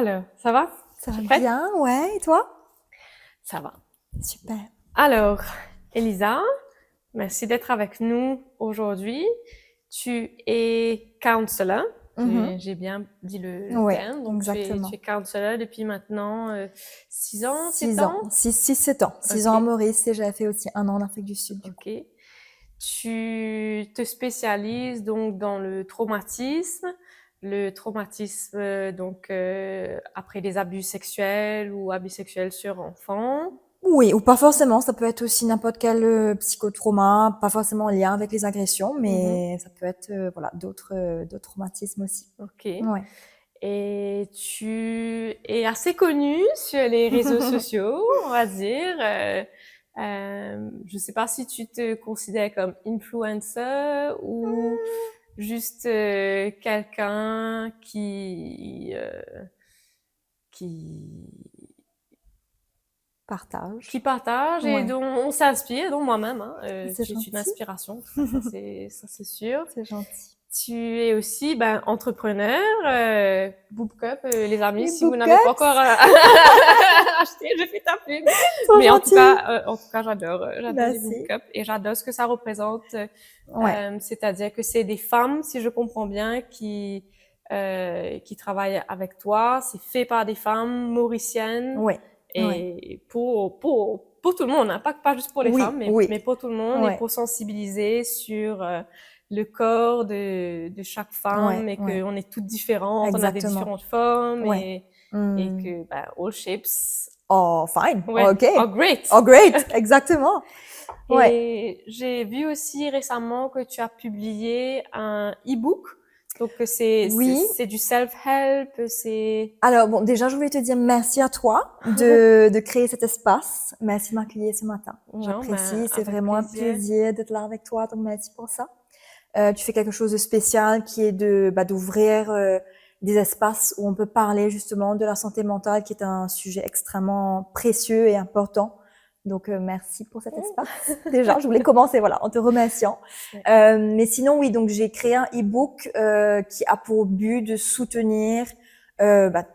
Alors, ça va? Ça Tu va es prête? bien, ouais, et toi? Ça va. Super. Alors, Elisa, merci d'être avec nous aujourd'hui. Tu es counselor. Mhm. J'ai bien dit le Ouais, terme. Donc, tu es exactement. counselor depuis maintenant 6 ans, 7 6 ans? ans, 7 ans. 6 ans à OK, Maurice et j'avais fait aussi un an en Afrique du Sud, du coup. OK. Tu te spécialises donc dans le traumatisme donc après des abus sexuels ou abus sexuels sur enfants. Oui, ou pas forcément, ça peut être aussi n'importe quel psychotrauma, pas forcément en lien avec les agressions, Mhm. mais ça peut être voilà, d'autres traumatismes aussi. Ok. Ouais. Et tu es assez connue sur les réseaux sociaux, on va dire. Je sais pas si tu te considères comme influencer ou juste quelqu'un qui Partage. qui partage et Ouais, dont on s'inspire, dont moi-même, hein, c'est tu es une gentil. inspiration, en tout cas, ça c'est sûr. C'est gentil. Tu es aussi ben, entrepreneur, Boop Cup, les amis, Les si vous n'avez pas encore bookcups, acheté, je fais ta pub. trop Mais gentil. en tout cas, j'adore les Boop Merci. Cup et j'adore ce que ça représente. Ouais, C'est-à-dire que c'est des femmes, si je comprends bien, qui travaillent avec toi. C'est fait par des femmes mauriciennes ouais, ouais. et pour tout le monde, hein, pas juste pour les femmes, Oui, oui, mais pour tout le monde et ouais, pour sensibiliser sur le corps de chaque ouais, femme et ouais. qu'on est toutes différentes, on a des Exactement. différentes formes Ouais. et Hmm. que ben, all shapes, Oh, fine. ouais, OK. are great. Oh, great. Exactement. Ouais. Et j'ai vu aussi récemment que tu as publié un e-book. Donc Oui. c'est du self-help, c'est Alors, bon, déjà, je voulais te dire merci à toi de créer cet espace. Merci de m'accueillir ce matin. non, ben J'apprécie. C'est avec vraiment un plaisir. plaisir d'être là avec toi. Donc, merci pour ça. Tu fais quelque chose de spécial qui est d'ouvrir des espaces où on peut parler justement de la santé mentale, qui est un sujet extrêmement précieux et important. Donc merci pour cet espace. Déjà, je voulais commencer voilà en te remerciant. Mais sinon oui, donc j'ai créé un e-book qui a pour but de soutenir euh, bah,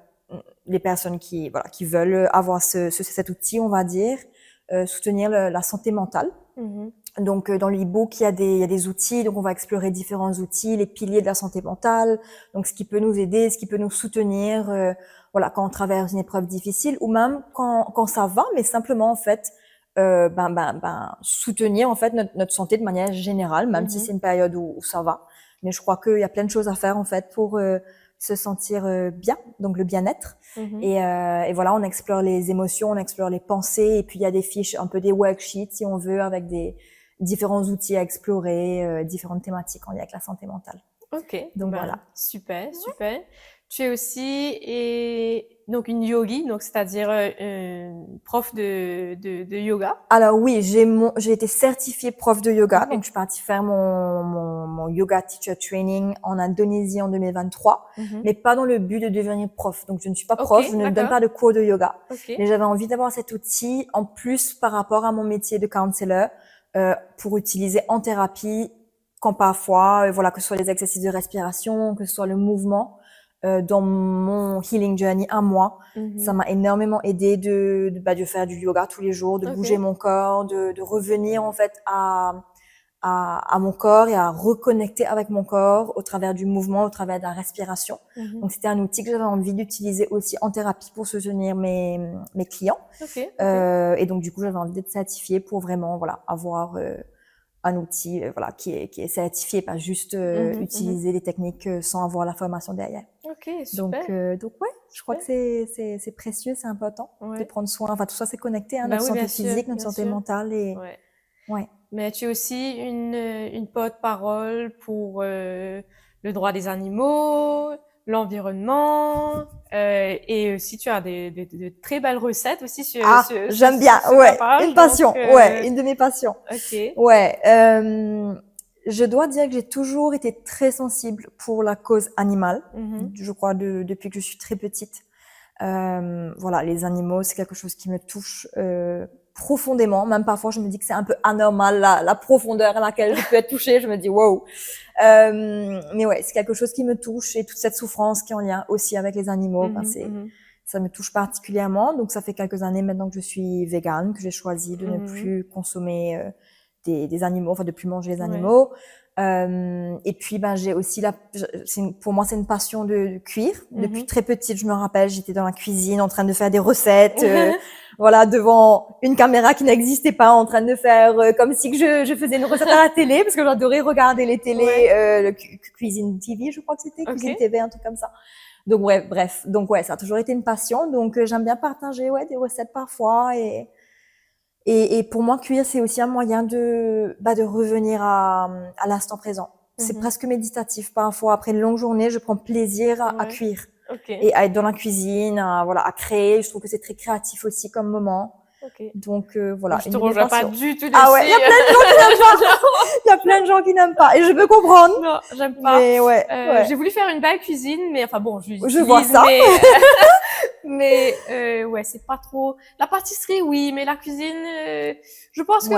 les personnes qui voilà qui veulent avoir cet outil, on va dire, soutenir la santé mentale. Mhm. Donc, dans l'e-book, il y a des outils. Donc, on va explorer différents outils, les piliers de la santé mentale. Donc, ce qui peut nous aider, ce qui peut nous soutenir, voilà, quand on traverse une épreuve difficile ou même quand ça va, mais simplement, en fait, soutenir, en fait, notre santé de manière générale, même si Mhm. c'est une période où ça va. Mais je crois qu'il y a plein de choses à faire, en fait, pour se sentir bien, donc le bien-être. Mhm. Et voilà, on explore les émotions, on explore les pensées, et puis il y a des fiches, un peu des worksheets, si on veut, avec des différents outils à explorer, différentes thématiques en lien avec la santé mentale. Ok, Donc ben voilà. super, super. Tu es aussi donc une yogi, donc c'est-à-dire prof de yoga. Alors oui, j'ai été certifiée prof de yoga, donc Ok. je suis partie faire mon yoga teacher training en Indonésie en 2023, Mhm. mais pas dans le but de devenir prof. Donc je ne suis pas Ok, prof, je ne donne d'accord. pas de cours de yoga, Ok. mais j'avais envie d'avoir cet outil en plus par rapport à mon métier de counselor pour utiliser en thérapie quand parfois, voilà, que ce soit les exercices de respiration, que ce soit le mouvement. Dans mon healing journey à moi, ça Mhm. m'a énormément aidé de faire du yoga tous les jours, de bouger Ok. mon corps, de revenir en fait à mon corps et à reconnecter avec mon corps au travers du mouvement, au travers de la respiration. Mhm. Donc c'était un outil que j'avais envie d'utiliser aussi en thérapie pour soutenir mes clients. Ok. Ok. Et donc du coup j'avais envie d'être certifiée pour vraiment voilà avoir un outil voilà qui est certifié, pas juste Mhm. Mhm. utiliser les techniques sans avoir la formation derrière. Ok, super, Donc ouais, je crois que super. c'est précieux, c'est important de Ouais. prendre soin. Enfin, tout ça, c'est connecté, hein, Ben notre oui, bien santé sûr, physique, notre bien santé sûr. mentale et Ouais. ouais. Mais tu es aussi une porte-parole pour le droit des animaux, l'environnement, et aussi tu as de très belles recettes aussi Ah, j'aime bien, sur ta ouais, page. une Donc, passion, ouais, une de mes passions. ok. Ouais, je dois dire que j'ai toujours été très sensible pour la cause animale. Mhm. Je crois depuis que je suis très petite. Voilà, les animaux, c'est quelque chose qui me touche profondément. Même parfois, je me dis que c'est un peu anormal la profondeur à laquelle je peux être touchée. Je me dis wow. Mais ouais, c'est quelque chose qui me touche et toute cette souffrance qui est en lien aussi avec les animaux. Ça me touche particulièrement. Donc, ça fait quelques années maintenant que je suis végane, que j'ai choisi de ne plus consommer des animaux, enfin de plus manger les animaux. Et puis, j'ai aussi pour moi, c'est une passion de cuire. Depuis très petite, je me rappelle, j'étais dans la cuisine en train de faire des recettes, voilà, devant une caméra qui n'existait pas, en train de faire comme si que je faisais une recette à la télé, parce que j'adorais regarder les télés, le Cuisine TV, je crois que c'était, Cuisine TV, un truc comme ça. Donc bref, donc ça a toujours été une passion. Donc j'aime bien partager des recettes parfois et pour moi cuire c'est aussi un moyen de revenir à l'instant présent. C'est presque méditatif parfois. Après une longue journée, je prends plaisir à cuire et à être dans la cuisine, à créer. Je trouve que c'est très créatif aussi comme moment. Donc voilà. Je te rejoins pas du tout dessus. Ah ouais, il y a plein de gens qui n'aiment pas. Il y a plein de gens qui n'aiment pas et je peux comprendre. Non, j'aime pas. Mais j'ai voulu faire une belle cuisine, mais enfin bon, je vois ça. Mais c'est pas trop. La pâtisserie, oui, mais la cuisine, je pense que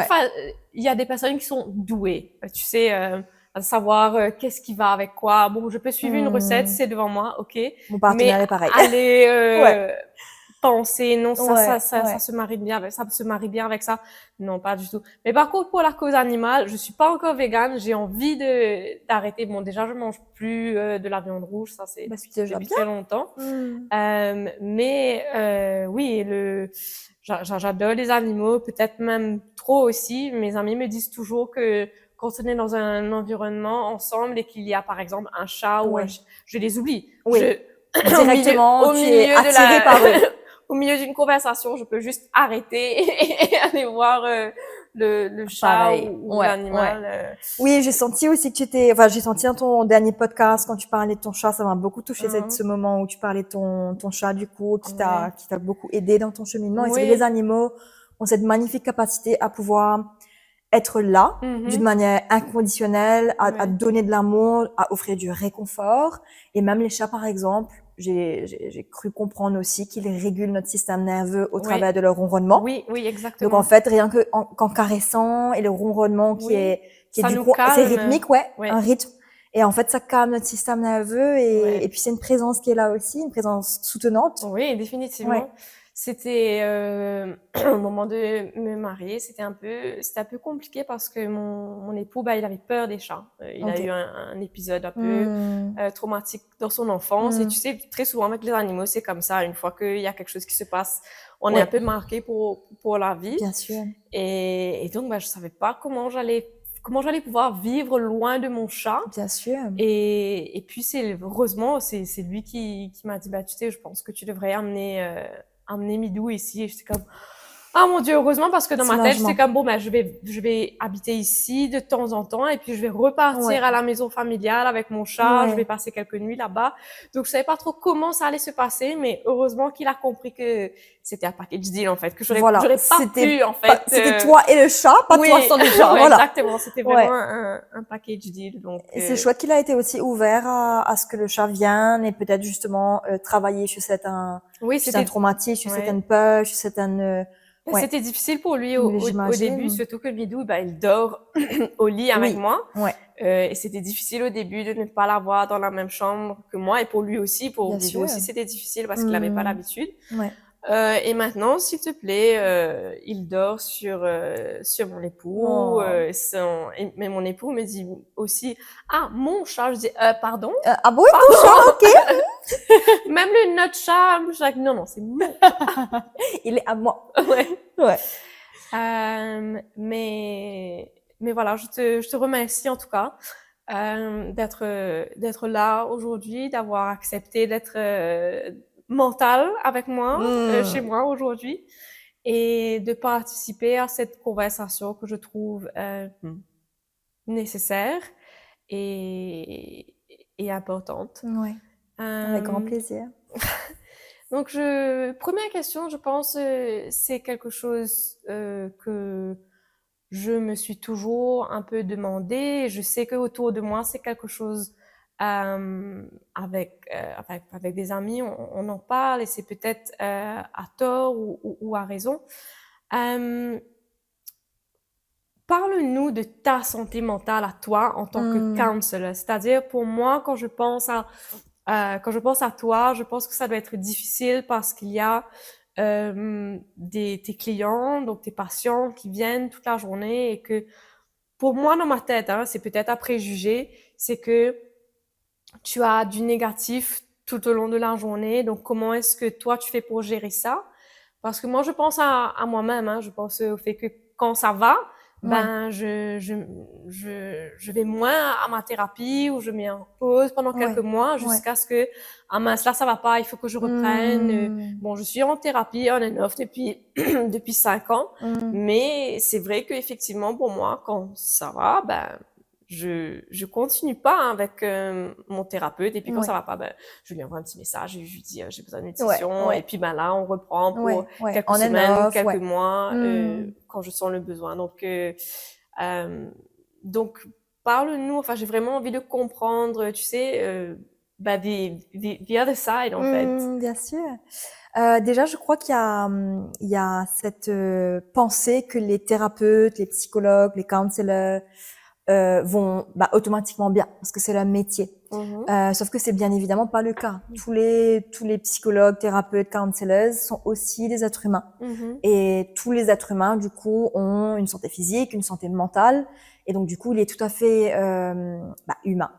il y a des personnes qui sont douées, tu sais, à savoir qu'est-ce qui va avec quoi. Bon, je peux suivre une recette, c'est devant moi, ok. Mon partenaire est pareil. Aller penser non ça se marie bien avec ça, non pas du tout. Mais par contre pour la cause animale, je suis pas encore végane, j'ai envie d'arrêter. Bon, déjà je mange plus de la viande rouge, ça c'est depuis très longtemps. Mais oui, j'adore les animaux, peut-être même trop aussi. Mes amis me disent toujours que quand on est dans un environnement ensemble et qu'il y a par exemple un chat ou je les oublie. Directement, tu es attiré par eux. Au milieu d'une conversation, je peux juste arrêter et aller voir le chat ou l'animal. Oui, j'ai senti aussi que j'ai senti dans ton dernier podcast quand tu parlais de ton chat, ça m'a beaucoup touché ce moment où tu parlais de ton chat du coup, qui t'a beaucoup aidé dans ton cheminement. Et c'est que les animaux ont cette magnifique capacité à pouvoir être là d'une manière inconditionnelle, à donner de l'amour, à offrir du réconfort. Et même les chats, par exemple, j'ai cru comprendre aussi qu'ils régulent notre système nerveux au travers de leur ronronnement. Oui, exactement. Donc en fait, rien qu'en caressant et le ronronnement qui est du coup c'est rythmique, un rythme. Et en fait, ça calme notre système nerveux et puis c'est une présence qui est là aussi, une présence soutenante. Oui, définitivement. C'était au moment de me marier, c'était un peu compliqué parce que mon époux, il avait peur des chats. Il a eu un épisode un peu traumatique dans son enfance. Et tu sais, très souvent avec les animaux, c'est comme ça. Une fois qu'il y a quelque chose qui se passe, on est un peu marqué pour la vie. Bien sûr. Et donc, je savais pas comment j'allais pouvoir vivre loin de mon chat. Bien sûr. Et puis heureusement, c'est lui qui m'a dit, tu sais, je pense que tu devrais amener Midou ici. Et j'étais comme, ah mon Dieu, heureusement, parce que dans ma tête, j'étais comme, je vais habiter ici de temps en temps et puis je vais repartir à la maison familiale avec mon chat. Je vais passer quelques nuits là-bas. Donc, je savais pas trop comment ça allait se passer, mais heureusement qu'il a compris que c'était un package deal, en fait, que j'aurais pas pu, en fait. C'était toi et le chat, pas toi sans le chat. Voilà. Exactement. C'était vraiment un package deal. Donc, et c'est chouette qu'il a été aussi ouvert à ce que le chat vienne et peut-être justement travailler sur certains traumatismes, sur certaines peurs, sur certaines C'était difficile pour lui au début, surtout que Midou, il dort au lit avec moi. Et c'était difficile au début de ne pas l'avoir dans la même chambre que moi. Et pour lui aussi, pour Midou aussi, c'était difficile parce qu'il n'avait pas l'habitude. Et maintenant, s'il te plaît, il dort sur mon époux. Mais mon époux me dit aussi, ah, mon chat. Je dis, pardon. Ah bon, ton chat, ok. Même notre chat, je dis, non, c'est mon. Il est à moi. Mais voilà, je te remercie en tout cas d'être là aujourd'hui, d'avoir accepté d'être mentale avec moi chez moi aujourd'hui et de participer à cette conversation que je trouve nécessaire et importante. Oui, avec grand plaisir. Donc, première question, je pense, c'est quelque chose que je me suis toujours un peu demandé. Je sais que autour de moi, c'est quelque chose avec des amis, on en parle et c'est peut-être à tort ou à raison. Euh, Parle-nous de ta santé mentale à toi en tant que counselor. C'est-à-dire, pour moi, quand je pense à toi, je pense que ça doit être difficile parce qu'il y a tes clients, donc tes patients qui viennent toute la journée et que pour moi, dans ma tête, hein, c'est peut-être à préjuger, c'est que tu as du négatif tout au long de la journée. Donc, comment est-ce que toi, tu fais pour gérer ça? Parce que moi, je pense à moi-même, hein. Je pense au fait que quand ça va, Ouais, ben, je vais moins à ma thérapie ou je mets en pause pendant quelques ouais, mois ouais. jusqu'à ce que, ah mince, là, ça va pas, il faut que je reprenne. Mmh, Bon, je suis en thérapie on and off depuis, depuis 5 ans, mmh. mais c'est vrai qu'effectivement, pour moi, quand ça va, ben, je continue pas hein, avec mon thérapeute et puis quand ça Ouais, va pas ben je lui envoie un petit message et je lui dis j'ai besoin de ouais, nutrition et ouais, puis ben là on reprend pour ouais, ouais. quelques On and semaines off, quelques ouais. mois Mmh. quand je sens le besoin euh, donc parle-nous enfin j'ai vraiment envie de comprendre tu sais bah the other side en fait. Bien sûr. Déjà, je crois il y a cette pensée que les thérapeutes, les psychologues, les counselors vont bah, automatiquement bien parce que c'est leur métier. Mhm, Sauf que c'est bien évidemment pas le cas. mhm, Tous les psychologues, thérapeutes, counselors sont aussi des êtres humains. mhm, Et tous les êtres humains, du coup, ont une santé physique, une santé mentale. Et donc, du coup, il est tout à fait bah, humain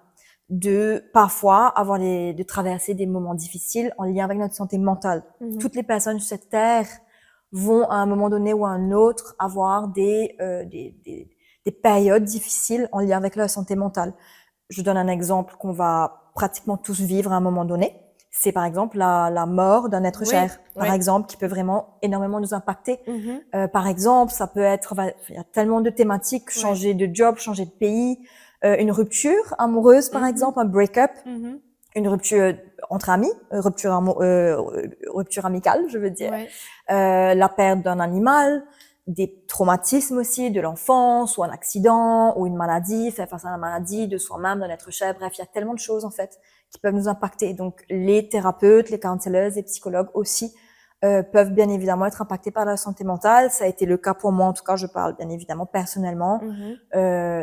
de parfois de traverser des moments difficiles en lien avec notre santé mentale. mhm, Toutes les personnes sur cette terre vont à un moment donné ou à un autre avoir des périodes difficiles en lien avec leur santé mentale. Je donne un exemple qu'on va pratiquement tous vivre à un moment donné. C'est par exemple la mort d'un être oui cher, par oui exemple, qui peut vraiment énormément nous impacter. mhm, Par exemple, ça peut être, il y a tellement de thématiques, ouais changer de job, changer de pays, une rupture amoureuse, par mhm, exemple, un break-up, mhm, une rupture entre amis, rupture amicale, je veux dire, ouais la perte d'un animal, des traumatismes aussi de l'enfance, ou un accident, ou une maladie, faire face à la maladie de soi-même, d'un être cher. Bref, il y a tellement de choses en fait qui peuvent nous impacter. Donc, les thérapeutes, les counselors, les psychologues aussi peuvent bien évidemment être impactés par la santé mentale. Ça a été le cas pour moi, en tout cas, je parle bien évidemment personnellement. mhm,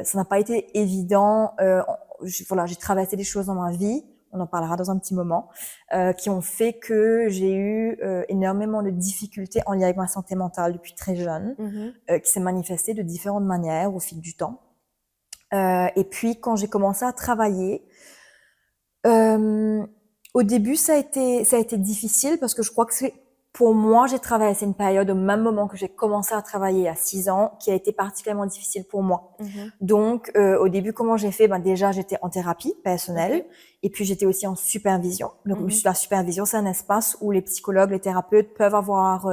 Ça n'a pas été évident. Voilà, j'ai traversé des choses dans ma vie, on en parlera dans un petit moment, qui ont fait que j'ai eu énormément de difficultés en lien avec ma santé mentale depuis très jeune, mhm, qui s'est manifestée de différentes manières au fil du temps. Et puis quand j'ai commencé à travailler, euh, au début ça a été difficile parce que je crois que c'est pour moi, j'ai traversé une période au même moment que j'ai commencé à travailler à 6 ans, qui a été particulièrement difficile pour moi. mhm. Donc, au début, comment j'ai fait? Ben, déjà, j'étais en thérapie personnelle, Ok. et puis j'étais aussi en supervision. Donc, Mhm, la supervision, c'est un espace où les psychologues, les thérapeutes peuvent avoir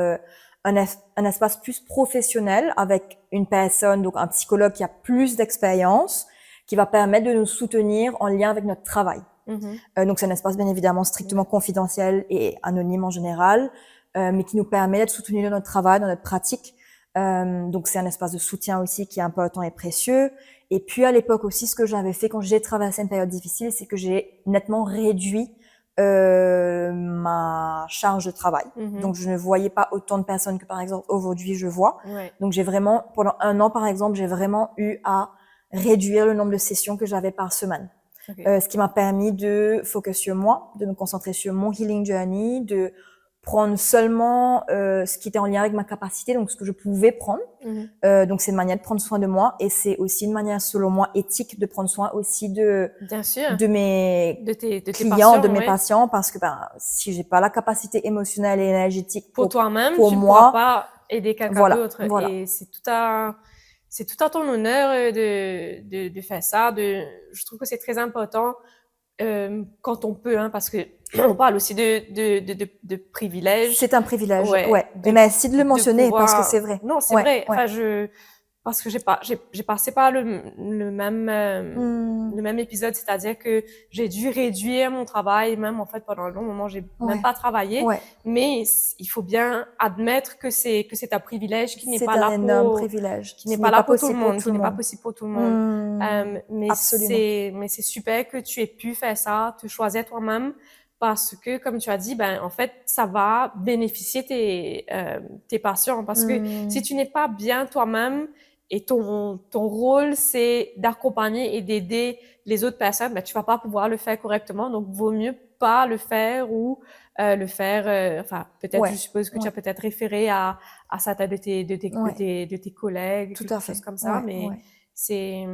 un espace plus professionnel avec une personne, donc un psychologue qui a plus d'expérience, qui va permettre de nous soutenir en lien avec notre travail. mhm, Donc, c'est un espace bien évidemment strictement ouais. confidentiel et anonyme en général, mais qui nous permet d'être soutenus dans notre travail, dans notre pratique. Donc, c'est un espace de soutien aussi qui est important et précieux. Et puis, à l'époque aussi, ce que j'avais fait quand j'ai traversé une période difficile, c'est que j'ai nettement réduit ma charge de travail. Mhm, Donc, je ne voyais pas autant de personnes que, par exemple, aujourd'hui, je vois. ouais. Donc, j'ai vraiment, pendant 1 an, par exemple, j'ai vraiment eu à réduire le nombre de sessions que j'avais par semaine. Ok. Ce qui m'a permis de focus sur moi, de me concentrer sur mon healing journey, de prendre seulement ce qui était en lien avec ma capacité, donc ce que je pouvais prendre. Mhm. Donc c'est une manière de prendre soin de moi et c'est aussi une manière, selon moi, éthique de prendre soin aussi Bien sûr. de mes De tes clients, de patients, mes ouais. patients, parce que ben si j'ai pas la capacité émotionnelle et énergétique Pour toi-même, pour tu ne pourras moi, pas aider quelqu'un voilà, d'autre. voilà. Et c'est tout à ton honneur de faire ça. Je trouve que c'est très important quand on peut, hein, parce que on parle aussi de privilèges. C'est un privilège, Ouais, ouais. Et merci de le de mentionner parce que c'est pouvoir. vrai. Non, c'est Ouais, vrai. ouais. Enfin, parce que j'ai passé par Hmm, le même épisode, c'est-à-dire que j'ai dû réduire mon travail, même en fait pendant un long moment, j'ai même ouais, pas travaillé, ouais. mais il faut bien admettre que c'est un privilège C'est un énorme privilège qui n'est qui pas n'est là pas pour tout le possible pour monde, tout qui le n'est pas monde. possible pour tout le monde. Mmh, absolument. Mais c'est super que tu aies pu faire ça, te choisir toi-même, parce que, comme tu as dit, ben, en fait, ça va bénéficier tes patients. Parce que si tu n'es pas bien toi-même et ton rôle, c'est d'accompagner et d'aider les autres personnes, ben, tu vas pas pouvoir le faire correctement. Donc, vaut mieux pas le faire ou le faire, enfin, peut-être, je Ouais, suppose que tu ouais, as peut-être référé à certains ouais, de tes collègues, tout quelque à chose fait. comme ça, Ouais, mais ouais. c'est,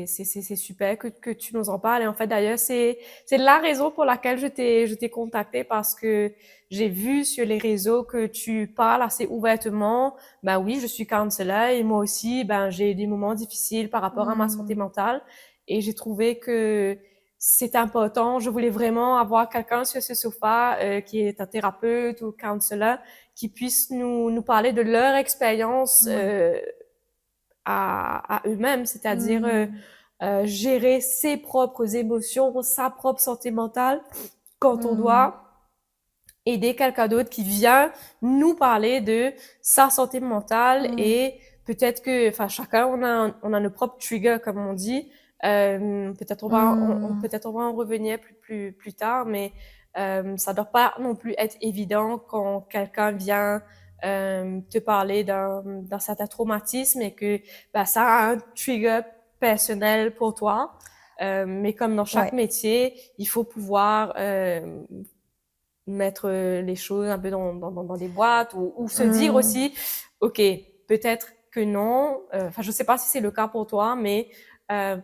c'est super que tu nous en parles. Et en fait, d'ailleurs, c'est la raison pour laquelle je t'ai contacté parce que j'ai vu sur les réseaux que tu parles assez ouvertement. Ben oui, je suis counselor et moi aussi, ben, j'ai des moments difficiles par rapport à ma santé Hmm. mentale et j'ai trouvé que c'est important. Je voulais vraiment avoir quelqu'un sur ce sofa qui est un thérapeute ou counselor qui puisse nous parler de leur expérience Ouais. à eux-mêmes, c'est-à-dire Hmm. gérer ses propres émotions, sa propre santé mentale, quand on Hmm. doit aider quelqu'un d'autre qui vient nous parler de sa santé mentale Hmm. et peut-être que, enfin, chacun on a nos propres triggers comme on dit. Peut-être Hmm. peut-être on va en revenir plus tard, mais ça doit pas non plus être évident quand quelqu'un vient te parler d'un certain traumatisme et que bah, ça a un trigger personnel pour toi. Mais comme dans chaque Ouais. métier, il faut pouvoir mettre les choses un peu dans des boîtes ou se dire Hmm. aussi, OK, peut-être que non. Enfin, je sais pas si c'est le cas pour toi, mais euh,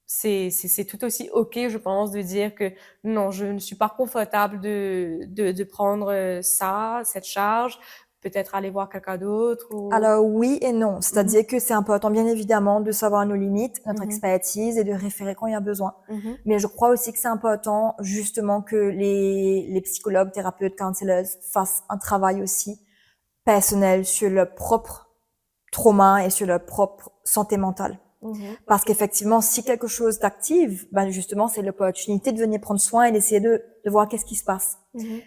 c'est tout aussi OK, je pense, de dire que non, je ne suis pas confortable de prendre ça, cette charge, peut-être aller voir quelqu'un d'autre ou... Alors oui et non, Mhm, c'est-à-dire que c'est important bien évidemment de savoir nos limites, notre mhm, expertise et de référer quand il y a besoin. mhm, Mais je crois aussi que c'est important justement que les psychologues, thérapeutes, counselors fassent un travail aussi personnel sur leur propre trauma et sur leur propre santé mentale. mhm, Parce qu'effectivement, si quelque chose t'active, ben justement, c'est l'opportunité de venir prendre soin et d'essayer de voir qu'est-ce qui se passe. mhm,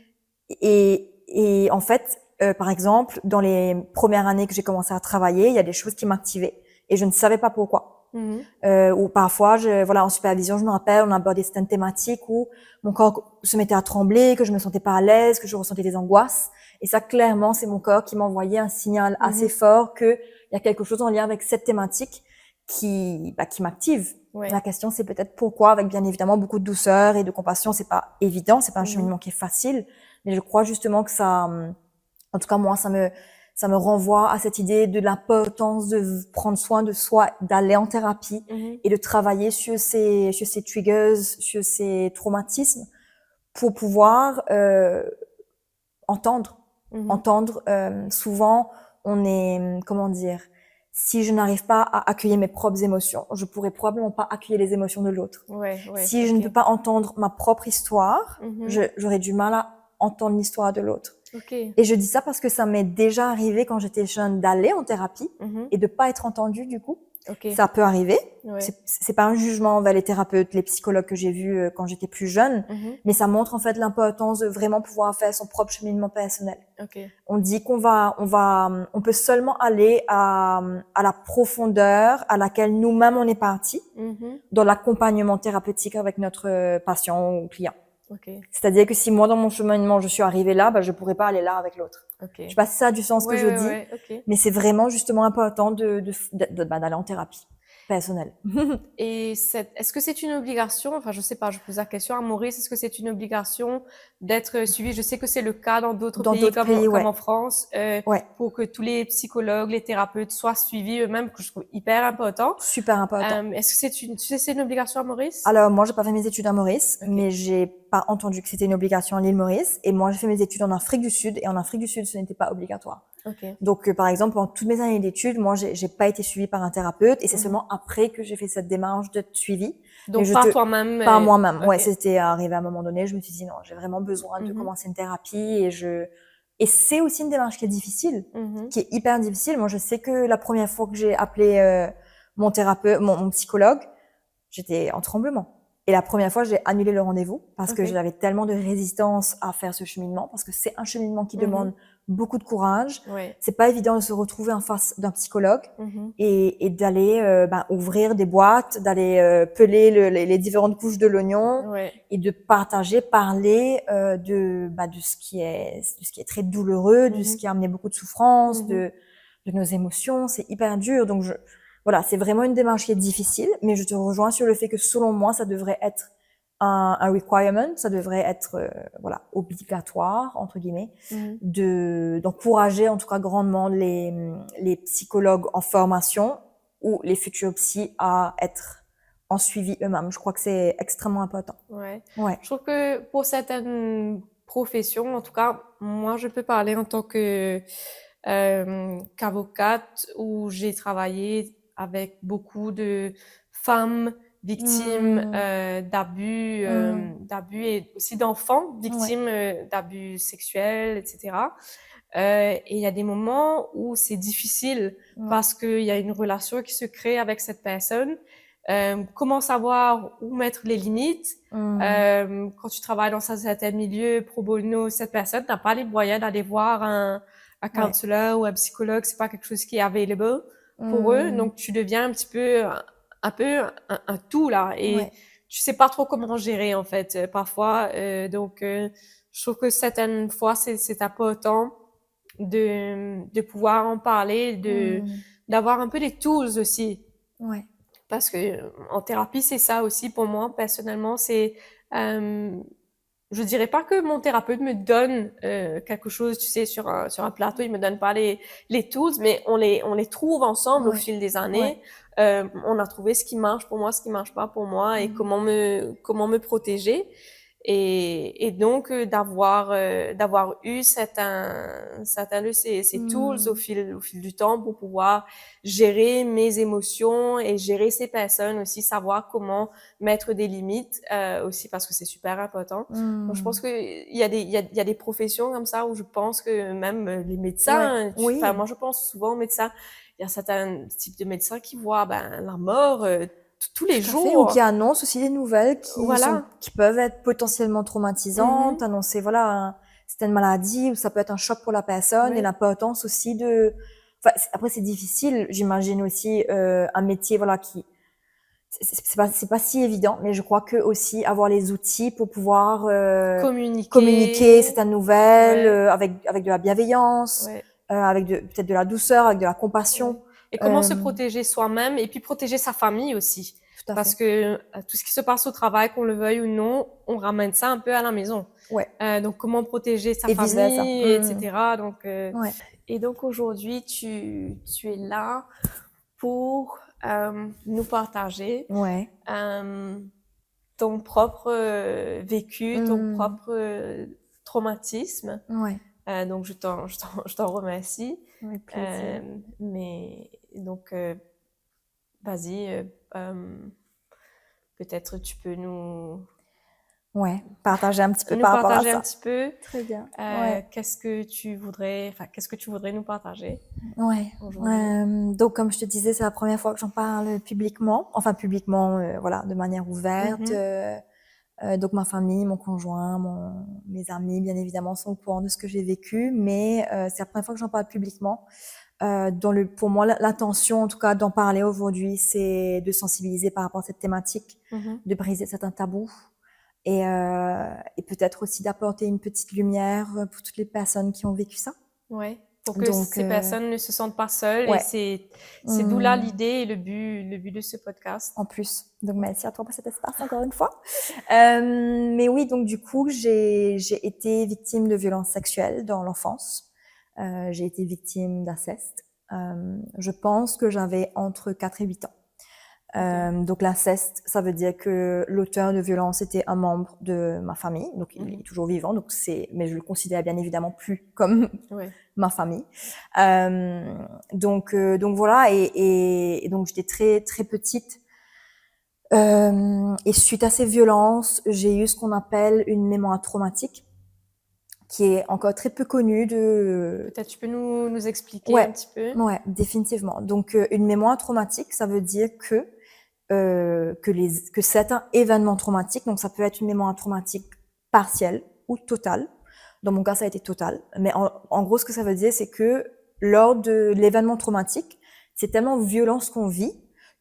Et en fait, par exemple, dans les premières années que j'ai commencé à travailler, il y a des choses qui m'activaient et je ne savais pas pourquoi. mhm, Ou parfois, voilà, en supervision, je me rappelle, on abordait certaines thématiques où mon corps se mettait à trembler, que je me sentais pas à l'aise, que je ressentais des angoisses. Et ça, clairement, c'est mon corps qui m'envoyait un signal assez mhm. fort que il y a quelque chose en lien avec cette thématique qui m'active. Ouais. La question, c'est peut-être pourquoi, avec bien évidemment beaucoup de douceur et de compassion. C'est pas évident, c'est pas un Mhm, cheminement qui est facile, mais je crois justement que ça, en tout cas moi, ça me renvoie à cette idée de l'importance de prendre soin de soi, d'aller en thérapie mhm, et de travailler sur ces triggers, sur ces traumatismes pour pouvoir entendre. mhm. Entendre, souvent, on est, comment dire, si je n'arrive pas à accueillir mes propres émotions, je pourrais probablement pas accueillir les émotions de l'autre. Ouais, ouais, Si je ne peux OK. pas entendre ma propre histoire, Mhm, j'aurais du mal à entendre l'histoire de l'autre. OK. Et je dis ça parce que ça m'est déjà arrivé quand j'étais jeune d'aller en thérapie Mhm, et de pas être entendue du coup. OK. Ça peut arriver. Ouais. C'est pas un jugement envers les thérapeutes, les psychologues que j'ai vus quand j'étais plus jeune, Mhm, mais ça montre en fait l'importance de vraiment pouvoir faire son propre cheminement personnel. OK. On dit on peut seulement aller à la profondeur à laquelle nous-mêmes on est parti Mhm, dans l'accompagnement thérapeutique avec notre patient ou client. OK. C'est-à-dire que si moi, dans mon cheminement, je suis arrivée là, bah, je pourrais pas aller là avec l'autre. Je sais OK. pas si ça a du sens ce que Ouais, je ouais, dis, ouais, OK. mais c'est vraiment justement important bah, d'aller en thérapie personnelle. Et est-ce que c'est une obligation, enfin je sais pas, je pose la question à Maurice, est-ce que c'est une obligation d'être suivi? Je sais que c'est le cas dans d'autres Dans pays d'autres pays, comme ouais. en France, Ouais. pour que tous les psychologues, les thérapeutes soient suivis eux-mêmes, que je trouve hyper important. Super important. Est-ce que tu sais, c'est une obligation à Maurice? Alors, moi, j'ai pas fait mes études à Maurice, OK. mais j'ai pas entendu que c'était une obligation à l'île Maurice. Et moi, j'ai fait mes études en Afrique du Sud, et en Afrique du Sud, ce n'était pas obligatoire. OK. Donc, par exemple, pendant toutes mes années d'études, moi, j'ai pas été suivie par un thérapeute, et c'est Mhm. seulement après que j'ai fait cette démarche d'être suivie. Mais Donc pas toi-même, pas moi-même. Ouais, OK. c'était arrivé à un moment donné, je me suis dit non, j'ai vraiment besoin de Mhm. commencer une thérapie, et c'est aussi une démarche qui est difficile, Mhm. qui est hyper difficile. Moi, je sais que la première fois que j'ai appelé mon thérapeute, mon psychologue, j'étais en tremblement. Et la première fois, j'ai annulé le rendez-vous parce que OK. j'avais tellement de résistance à faire ce cheminement, parce que c'est un cheminement qui Mhm. demande beaucoup de courage. Ouais. C'est pas évident de se retrouver en face d'un psychologue Mhm. et d'aller ouvrir des boîtes, d'aller peler les différentes couches de l'oignon Ouais. et de partager, parler de ce qui est très douloureux, de ce Mhm. qui a amené beaucoup de souffrance, Mhm. de nos émotions. C'est hyper dur. Donc voilà, c'est vraiment une démarche qui est difficile, mais je te rejoins sur le fait que selon moi, ça devrait être un requirement, ça devrait être obligatoire entre guillemets, Mhm. d'encourager en tout cas grandement les psychologues en formation ou les futurs psys à être en suivi eux-mêmes. Je crois que c'est extrêmement important. Ouais. Ouais. Je trouve que pour certaines professions, en tout cas, moi, je peux parler en tant que qu'avocate où j'ai travaillé avec beaucoup de femmes victimes d'abus et aussi d'enfants Ouais. victimes d'abus sexuels, etc. Et il y a des moments où c'est difficile Ouais. parce qu'il y a une relation qui se crée avec cette personne. Comment savoir où mettre les limites? Quand tu travailles dans un certain milieu pro bono, cette personne n'a pas les moyens d'aller voir un Ouais. counselor ou un psychologue, c'est pas quelque chose qui est available pour eux. Donc tu deviens un petit peu un tout là et Ouais. tu sais pas trop comment gérer en fait parfois. Donc je trouve que certaines fois c'est important de pouvoir en parler, d'avoir un peu des tools aussi. Ouais. Parce que en thérapie, c'est ça aussi pour moi, personnellement, c'est je dirais pas que mon thérapeute me donne quelque chose, tu sais, sur un plateau, il me donne pas les tools, mais on les trouve ensemble au Ouais. fil des Ouais. années. On a trouvé ce qui marche pour moi, ce qui marche pas pour moi et comment me protéger. Et donc d'avoir eu certains de ces tools au fil du temps pour pouvoir gérer mes émotions et gérer ces personnes aussi, savoir comment mettre des limites aussi parce que c'est super important. Donc, je pense que il y a des professions comme ça où je pense que même les médecins, Ouais. Oui. moi je pense souvent aux médecins, il y a certains types de médecins qui voient la mort tous les Tout à fait, ou jours. qui annoncent aussi des nouvelles Voilà. qui peuvent être potentiellement traumatisantes, annoncer certaines maladies, ou ça peut être un choc pour la personne, et Ouais. l'importance aussi après c'est difficile, j'imagine aussi un métier qui c'est pas si évident, mais je crois que aussi avoir les outils pour pouvoir communiquer Communiquer. certaines nouvelles Ouais. avec de la bienveillance, Ouais. avec peut-être de la douceur, avec de la compassion. Ouais. Et comment se protéger soi-même et puis protéger sa famille aussi. Tout à Parce fait. que tout ce qui se passe au travail, qu'on le veuille ou non, on ramène ça un peu à la maison. Ouais. Donc comment protéger sa Et vice versa. famille, etc. Donc, Ouais. et donc aujourd'hui, tu es là pour nous partager Ouais. ton propre vécu, ton Mm. propre traumatisme. Ouais. Donc je t'en remercie. Avec plaisir. Mais donc vas-y, peut-être tu peux Ouais. Partager un petit peu nous par rapport à partager un ça. petit peu Très bien. Ouais. qu'est-ce que tu voudrais nous partager Ouais. aujourd'hui? Donc, comme je te disais, c'est la première fois que j'en parle publiquement. Enfin, publiquement, de manière ouverte. Donc, ma famille, mon conjoint, mes amis, bien évidemment, sont au courant de ce que j'ai vécu. Mais c'est la première fois que j'en parle publiquement. Pour moi, l'intention, en tout cas, d'en parler aujourd'hui, c'est de sensibiliser par rapport à cette thématique, de briser certains tabous et peut-être aussi d'apporter une petite lumière pour toutes les personnes qui ont vécu ça. Ouais, pour que Donc, ces personnes ne se sentent pas seules et ouais. c'est d'où là l'idée et le but de ce podcast. En plus. Donc, merci à toi pour cet espace, encore une fois. Mais oui, donc du coup, j'ai été victime de violences sexuelles dans l'enfance. J'ai été victime d'inceste. Je pense que j'avais entre 4 et 8 ans. Donc l'inceste, ça veut dire que l'auteur de violence était un membre de ma famille, donc il est toujours vivant, mais je le considère bien évidemment plus comme ma famille. Donc voilà, et donc j'étais très très petite. Et suite à ces violences, j'ai eu ce qu'on appelle une mémoire traumatique, qui est encore très peu connue Peut-être tu peux nous expliquer un petit peu. Ouais, définitivement. Donc une mémoire traumatique, ça veut dire que certains événements traumatiques, donc ça peut être une mémoire traumatique partielle ou totale, Dans mon cas, ça a été total. Mais en gros, ce que ça veut dire, c'est que lors de l'événement traumatique, c'est tellement violent ce qu'on vit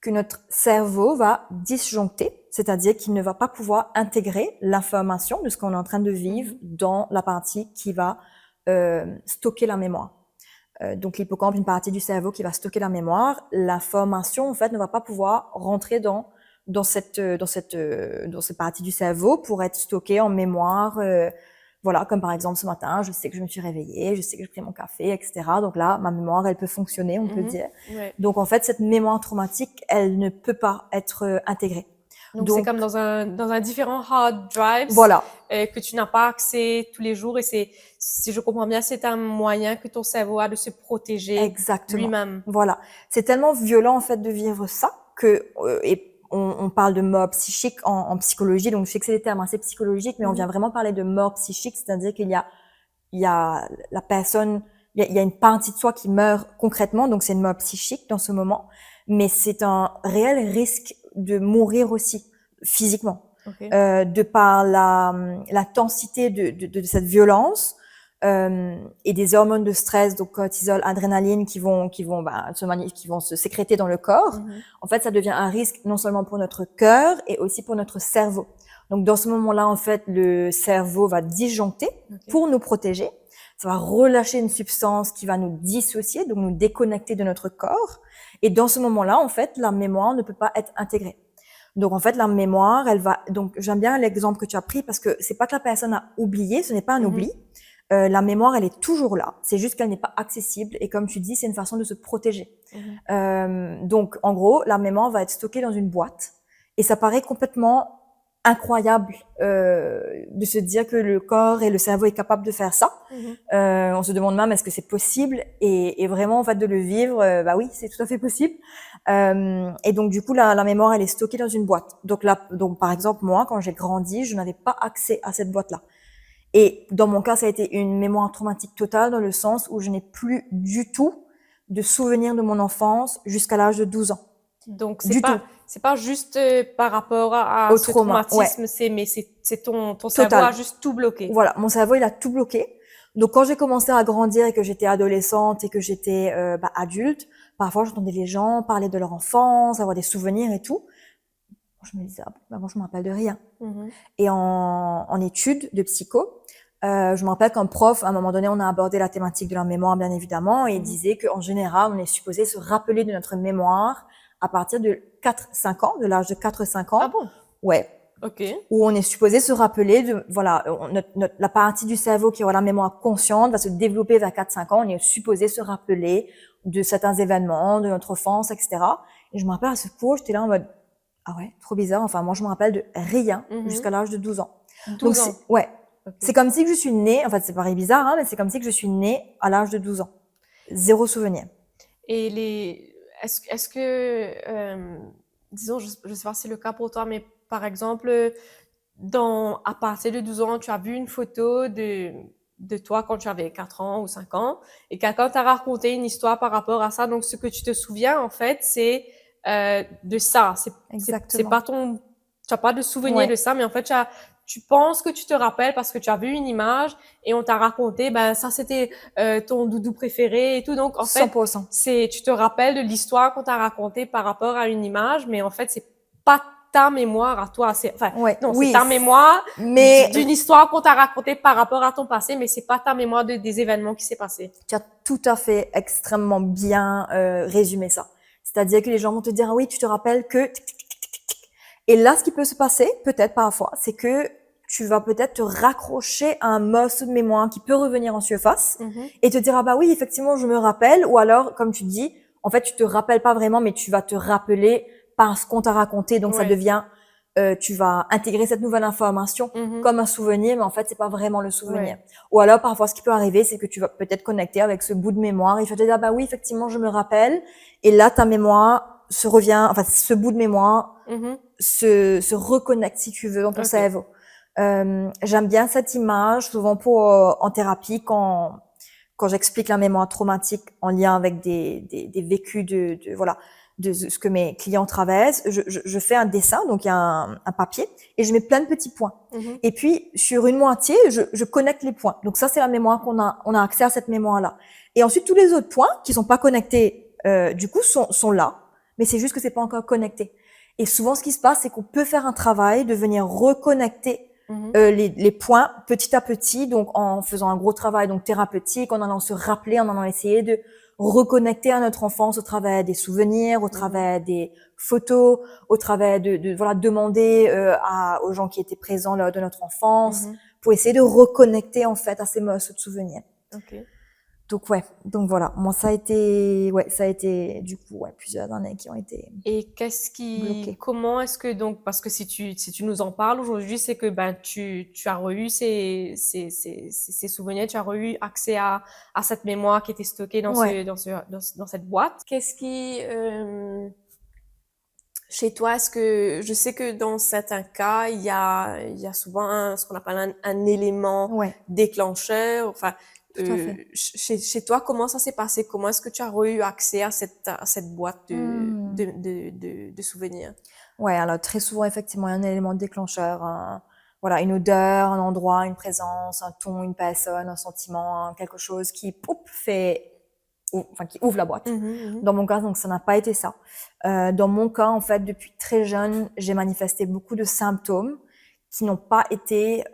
que notre cerveau va disjoncter, c'est-à-dire qu'il ne va pas pouvoir intégrer l'information de ce qu'on est en train de vivre dans la partie qui va stocker la mémoire. Donc l'hippocampe, une partie du cerveau qui va stocker la mémoire, l'information en fait ne va pas pouvoir rentrer dans cette partie du cerveau pour être stockée en mémoire. Voilà, comme par exemple ce matin, je sais que je me suis réveillée, je sais que j'ai pris mon café, etc. Donc là, ma mémoire, elle peut fonctionner, on peut dire. Ouais. Donc en fait, cette mémoire traumatique, elle ne peut pas être intégrée. Donc c'est comme dans un différent hard drive Voilà. Que tu n'as pas accès tous les jours et c'est, si je comprends bien, c'est un moyen que ton cerveau a de se protéger Exactement. lui-même. Voilà. C'est tellement violent en fait de vivre ça que et on parle de mort psychique en psychologie, donc je sais que c'est des termes assez psychologiques, mais on vient vraiment parler de mort psychique, c'est-à-dire qu'il y a la personne, il y a une partie de soi qui meurt concrètement, donc c'est une mort psychique dans ce moment, mais c'est un réel risque de mourir aussi physiquement, de par l'intensité de cette violence. Et des hormones de stress, donc cortisol, adrénaline, qui vont se sécréter dans le corps. En fait, ça devient un risque non seulement pour notre cœur et aussi pour notre cerveau. Donc, dans ce moment-là, en fait, le cerveau va disjoncter pour nous protéger. Ça va relâcher une substance qui va nous dissocier, donc nous déconnecter de notre corps. Et dans ce moment-là, en fait, la mémoire ne peut pas être intégrée. Donc, en fait, la mémoire, donc, j'aime bien l'exemple que tu as pris parce que c'est pas que la personne a oublié, ce n'est pas un oubli. La mémoire, elle est toujours là. C'est juste qu'elle n'est pas accessible. Et comme tu dis, c'est une façon de se protéger. Donc, en gros, la mémoire va être stockée dans une boîte. Et ça paraît complètement incroyable de se dire que le corps et le cerveau est capable de faire ça. On se demande même est-ce que c'est possible. Et vraiment, en fait, de le vivre, bah oui, c'est tout à fait possible. Et donc, du coup, la mémoire, elle est stockée dans une boîte. Donc, par exemple, moi, quand j'ai grandi, je n'avais pas accès à cette boîte-là. Et dans mon cas, ça a été une mémoire traumatique totale dans le sens où je n'ai plus du tout de souvenirs de mon enfance jusqu'à l'âge de 12 ans. Donc c'est pas juste par rapport à au ce trauma, traumatisme, mais c'est ton cerveau a juste tout bloqué. Voilà, mon cerveau il a tout bloqué. Donc quand j'ai commencé à grandir et que j'étais adolescente et que j'étais adulte, parfois j'entendais les gens parler de leur enfance, avoir des souvenirs et tout. Je me disais, moi je me rappelle de rien. Et en études de psycho, je me rappelle qu'un prof, à un moment donné, on a abordé la thématique de la mémoire, bien évidemment, et il disait qu'en général, on est supposé se rappeler de notre mémoire à partir de 4-5 ans, de l'âge de 4-5 ans. Ah bon? Ouais. Ok. Où on est supposé se rappeler de, voilà, la partie du cerveau qui aura la mémoire consciente va se développer vers 4-5 ans. On est supposé se rappeler de certains événements, de notre enfance, etc. Et je me rappelle à ce cours, j'étais là en mode, ah ouais, trop bizarre. Enfin, moi, je me rappelle de rien jusqu'à l'âge de 12 ans. 12 ans. Ouais. Okay. C'est comme si que je suis née, en fait, c'est pareil bizarre, hein, mais c'est comme si que je suis née à l'âge de 12 ans. Zéro souvenir. Et est-ce que, disons, je sais pas si c'est le cas pour toi, mais par exemple, à partir de 12 ans, tu as vu une photo de toi quand tu avais 4 ans ou 5 ans, et quelqu'un t'a raconté une histoire par rapport à ça. Donc, ce que tu te souviens, en fait, c'est de ça. C'est pas tu n'as pas de souvenir de ça, mais en fait, tu penses que tu te rappelles parce que tu as vu une image et on t'a raconté, ben ça c'était ton doudou préféré et tout. Donc en fait, 100%. tu te rappelles de l'histoire qu'on t'a racontée par rapport à une image, mais en fait c'est pas ta mémoire à toi. C'est ta mémoire d'une histoire qu'on t'a racontée par rapport à ton passé, mais c'est pas ta mémoire des événements qui s'est passé. Tu as tout à fait extrêmement bien résumé ça. C'est-à-dire que les gens vont te dire, ah oui, tu te rappelles que... Et là, ce qui peut se passer, peut-être parfois, c'est que tu vas peut-être te raccrocher à un morceau de mémoire qui peut revenir en surface et te dire, ah bah oui, effectivement, je me rappelle. Ou alors, comme tu dis, en fait, tu te rappelles pas vraiment, mais tu vas te rappeler par ce qu'on t'a raconté. Donc, ça devient, tu vas intégrer cette nouvelle information comme un souvenir, mais en fait, c'est pas vraiment le souvenir. Ou alors, parfois, ce qui peut arriver, c'est que tu vas peut-être connecter avec ce bout de mémoire et tu vas te dire, ah bah oui, effectivement, je me rappelle. Et là, ta mémoire se revient, enfin, ce bout de mémoire se reconnecte, si tu veux, dans ton cerveau. J'aime bien cette image, souvent en thérapie, quand quand j'explique la mémoire traumatique en lien avec des vécus de ce que mes clients traversent, je fais un dessin, donc il y a un papier, et je mets plein de petits points. Et puis, sur une moitié, je connecte les points. Donc ça, c'est la mémoire on a accès à cette mémoire-là. Et ensuite, tous les autres points qui sont pas connectés, du coup, sont là, mais c'est juste que c'est pas encore connecté. Et souvent, ce qui se passe, c'est qu'on peut faire un travail de venir reconnecter les points petit à petit, donc en faisant un gros travail donc thérapeutique, en allant se rappeler, en allant essayer de reconnecter à notre enfance au travers des souvenirs, au travers des photos, au travers voilà, demander aux gens qui étaient présents lors de notre enfance, pour essayer de reconnecter en fait à ces morceaux de souvenirs. Donc donc voilà, moi ça a été du coup plusieurs années qui ont été Et bloquées. comment est-ce que donc, parce que si tu nous en parles aujourd'hui, c'est que ben tu as eu ces souvenirs, tu as eu accès à cette mémoire qui était stockée dans dans cette boîte. Qu'est-ce qui chez toi, est-ce que je sais que dans certains cas, il y a souvent ce qu'on appelle un élément déclencheur, enfin tout à fait. chez toi, comment ça s'est passé? Comment est-ce que tu as eu accès à cette boîte de souvenirs? Ouais, alors très souvent, effectivement, il y a un élément déclencheur, voilà, une odeur, un endroit, une présence, un ton, une personne, un sentiment, quelque chose qui qui ouvre la boîte. Dans mon cas, donc ça n'a pas été ça. Dans mon cas, en fait, depuis très jeune, j'ai manifesté beaucoup de symptômes qui n'ont pas été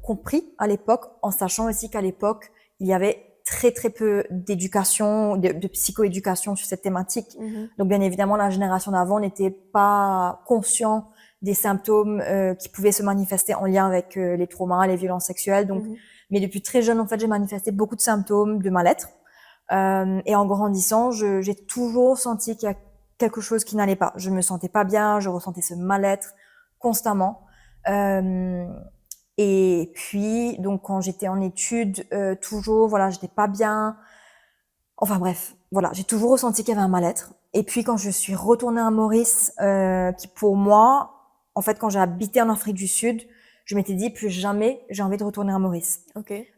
compris à l'époque, en sachant aussi qu'à l'époque, il y avait très très peu d'éducation, de psychoéducation sur cette thématique. Donc bien évidemment, la génération d'avant n'était pas conscient des symptômes qui pouvaient se manifester en lien avec les traumas, les violences sexuelles. Donc, mais depuis très jeune, en fait, j'ai manifesté beaucoup de symptômes de mal-être. Et en grandissant, j'ai toujours senti qu'il y a quelque chose qui n'allait pas. Je me sentais pas bien, je ressentais ce mal-être constamment. Et puis, donc, quand j'étais en études, toujours, voilà, j'étais pas bien. Enfin bref, voilà, j'ai toujours ressenti qu'il y avait un mal-être. Et puis, quand je suis retournée à Maurice, qui pour moi, en fait, quand j'ai habité en Afrique du Sud, je m'étais dit, plus jamais j'ai envie de retourner à Maurice.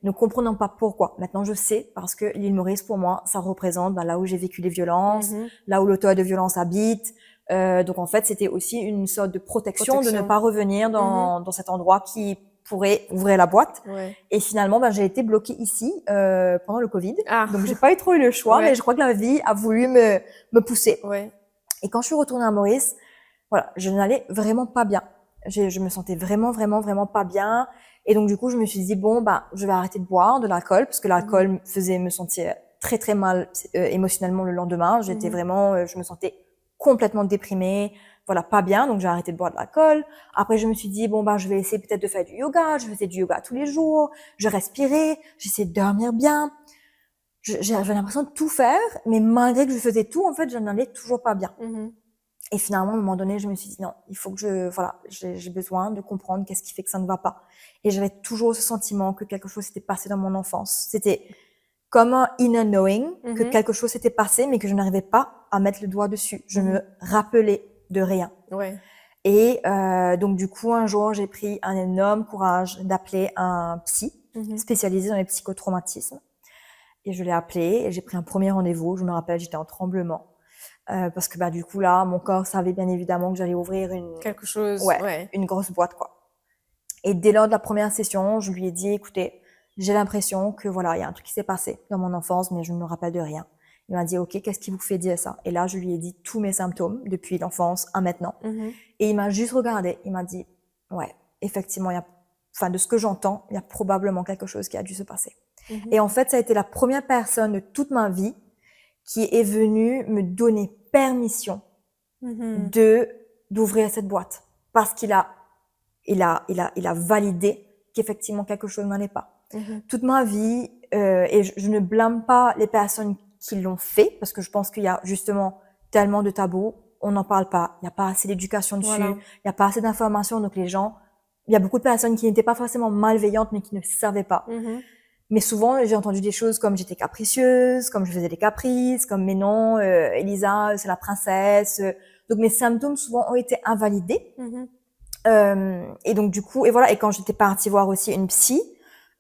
Ne comprenant pas pourquoi. Maintenant, je sais, parce que l'île Maurice, pour moi, ça représente là où j'ai vécu les violences, là où l'auteur de violence habite. Donc, en fait, c'était aussi une sorte de protection de ne pas revenir dans cet endroit qui pourrait ouvrir la boîte. Et finalement, j'ai été bloquée ici pendant le Covid. Donc, j'ai pas trop eu le choix, mais je crois que la vie a voulu me pousser. Et quand je suis retournée à Maurice, voilà, je n'allais vraiment pas bien. Je me sentais vraiment pas bien. Et donc, du coup, je me suis dit, bon, je vais arrêter de boire de l'alcool, parce que l'alcool me faisait me sentir très, très mal émotionnellement le lendemain. J'étais vraiment, je me sentais complètement déprimée, voilà, pas bien. Donc, j'ai arrêté de boire de l'alcool. Après, je me suis dit, bon, je vais essayer peut-être de faire du yoga. Je faisais du yoga tous les jours. Je respirais. J'essayais de dormir bien. J'avais l'impression de tout faire, mais malgré que je faisais tout, en fait, je n'allais toujours pas bien. Et finalement, à un moment donné, je me suis dit non, il faut que j'ai besoin de comprendre qu'est-ce qui fait que ça ne va pas. Et j'avais toujours ce sentiment que quelque chose s'était passé dans mon enfance. C'était comme un inner knowing, que quelque chose s'était passé, mais que je n'arrivais pas à mettre le doigt dessus. Je me rappelais de rien. Et donc, du coup, un jour, j'ai pris un énorme courage d'appeler un psy spécialisé dans les psychotraumatismes. Et je l'ai appelé et j'ai pris un premier rendez-vous. Je me rappelle, j'étais en tremblement. Parce que du coup là, mon corps savait bien évidemment que j'allais ouvrir une grosse boîte quoi. Et dès lors de la première session, je lui ai dit, écoutez, j'ai l'impression que voilà, il y a un truc qui s'est passé dans mon enfance, mais je ne me rappelle de rien. Il m'a dit, ok, qu'est-ce qui vous fait dire ça? Et là, je lui ai dit tous mes symptômes depuis l'enfance à maintenant. Et il m'a juste regardé, il m'a dit, ouais, effectivement, de ce que j'entends, il y a probablement quelque chose qui a dû se passer. Et en fait, ça a été la première personne de toute ma vie qui est venu me donner permission d'ouvrir cette boîte, parce qu'il a validé qu'effectivement quelque chose n'allait pas. Toute ma vie, et je ne blâme pas les personnes qui l'ont fait, parce que je pense qu'il y a justement tellement de tabous, on n'en parle pas, il n'y a pas assez d'éducation dessus, il n'y a pas assez d'informations, donc les gens, il y a beaucoup de personnes qui n'étaient pas forcément malveillantes, mais qui ne savaient pas. Mais souvent, j'ai entendu des choses comme j'étais capricieuse, comme je faisais des caprices, comme mais non, Elisa, c'est la princesse. Donc mes symptômes souvent ont été invalidés. Et donc du coup, et voilà. Et quand j'étais partie voir aussi une psy,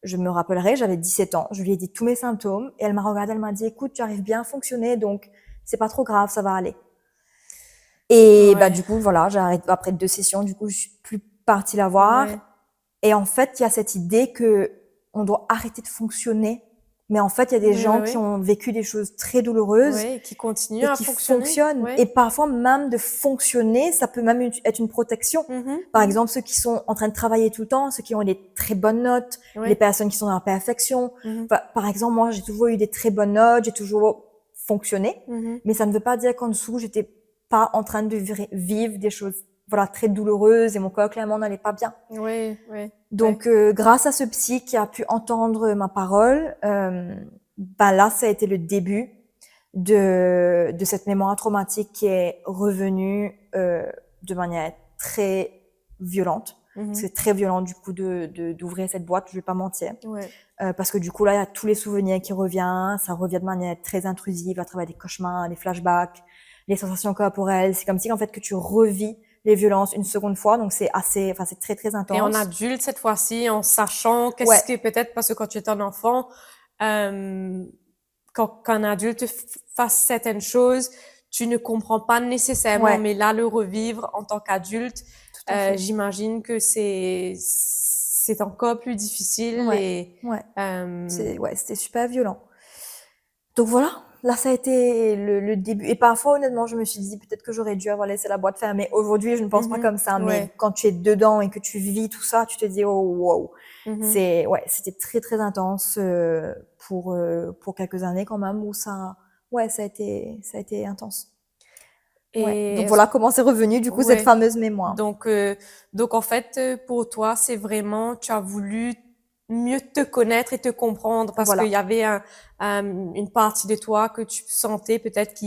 Je me rappellerai, j'avais 17 ans, je lui ai dit tous mes symptômes et elle m'a regardé, elle m'a dit écoute, tu arrives bien à fonctionner donc c'est pas trop grave, ça va aller. Et bah Ouais, du coup voilà, j'ai arrêté après 2 sessions, du coup je suis plus partie la voir. ouais, Et en fait, il y a cette idée que on doit arrêter de fonctionner. Mais en fait, il y a des oui, oui, gens qui oui, ont vécu des choses très douloureuses ouais, qui continue et à qui fonctionner, fonctionnent. Et ouais. parfois, même de fonctionner, ça peut même être une protection. Mhm, Par mhm. exemple, ceux qui sont en train de travailler tout le temps, ceux qui ont des très bonnes notes, les Ouais, personnes qui sont dans la perfection. mhm, Enfin, par exemple, moi, j'ai toujours eu des très bonnes notes, j'ai toujours fonctionné. mhm. Mais ça ne veut pas dire qu'en dessous, j'étais pas en train de vivre des choses, voilà, très douloureuses et mon corps clairement n'allait pas bien. Ouais, ouais, ouais. Donc, grâce à ce psy qui a pu entendre ma parole, bah là, ça a été le début de cette mémoire traumatique qui est revenue de manière très violente. Mhm. C'est très violent du coup d'ouvrir cette boîte, je vais pas mentir, Ouais, parce que du coup là, il y a tous les souvenirs qui reviennent, ça revient de manière très intrusive à travers des cauchemars, des flashbacks, les sensations corporelles. C'est comme si en fait que tu revis les violences une seconde fois, donc c'est assez, enfin c'est très très et en intense. adulte, cette fois-ci, en sachant Ouais, qu'est-ce que peut-être, parce que quand tu étais un enfant, euh, qu'un adulte fasse certaines choses, tu ne comprends pas nécessairement, ouais, mais là, le revivre en tant qu'adulte, tout à fait. j'imagine que c'est encore plus difficile Ouais, et ouais, euh, c'est, ouais, c'était super violent. Donc voilà, là ça a été le début. Et parfois, honnêtement, je me suis dit peut-être que j'aurais dû avoir laissé la boîte fermée. Aujourd'hui, je ne pense pas mhm, comme ça, mais ouais, quand tu es dedans et que tu vis tout ça, tu te dis oh wow, mhm. c'est ouais, c'était très très intense pour quelques années quand même où ça, ouais, ça a été intense. Ouais. Et Donc voilà comment c'est revenu du coup cette ouais. fameuse mémoire. Donc, donc en fait, pour toi, c'est vraiment, tu as voulu mieux te connaître et te comprendre parce qu'il Voilà. y avait une partie de toi que tu sentais peut-être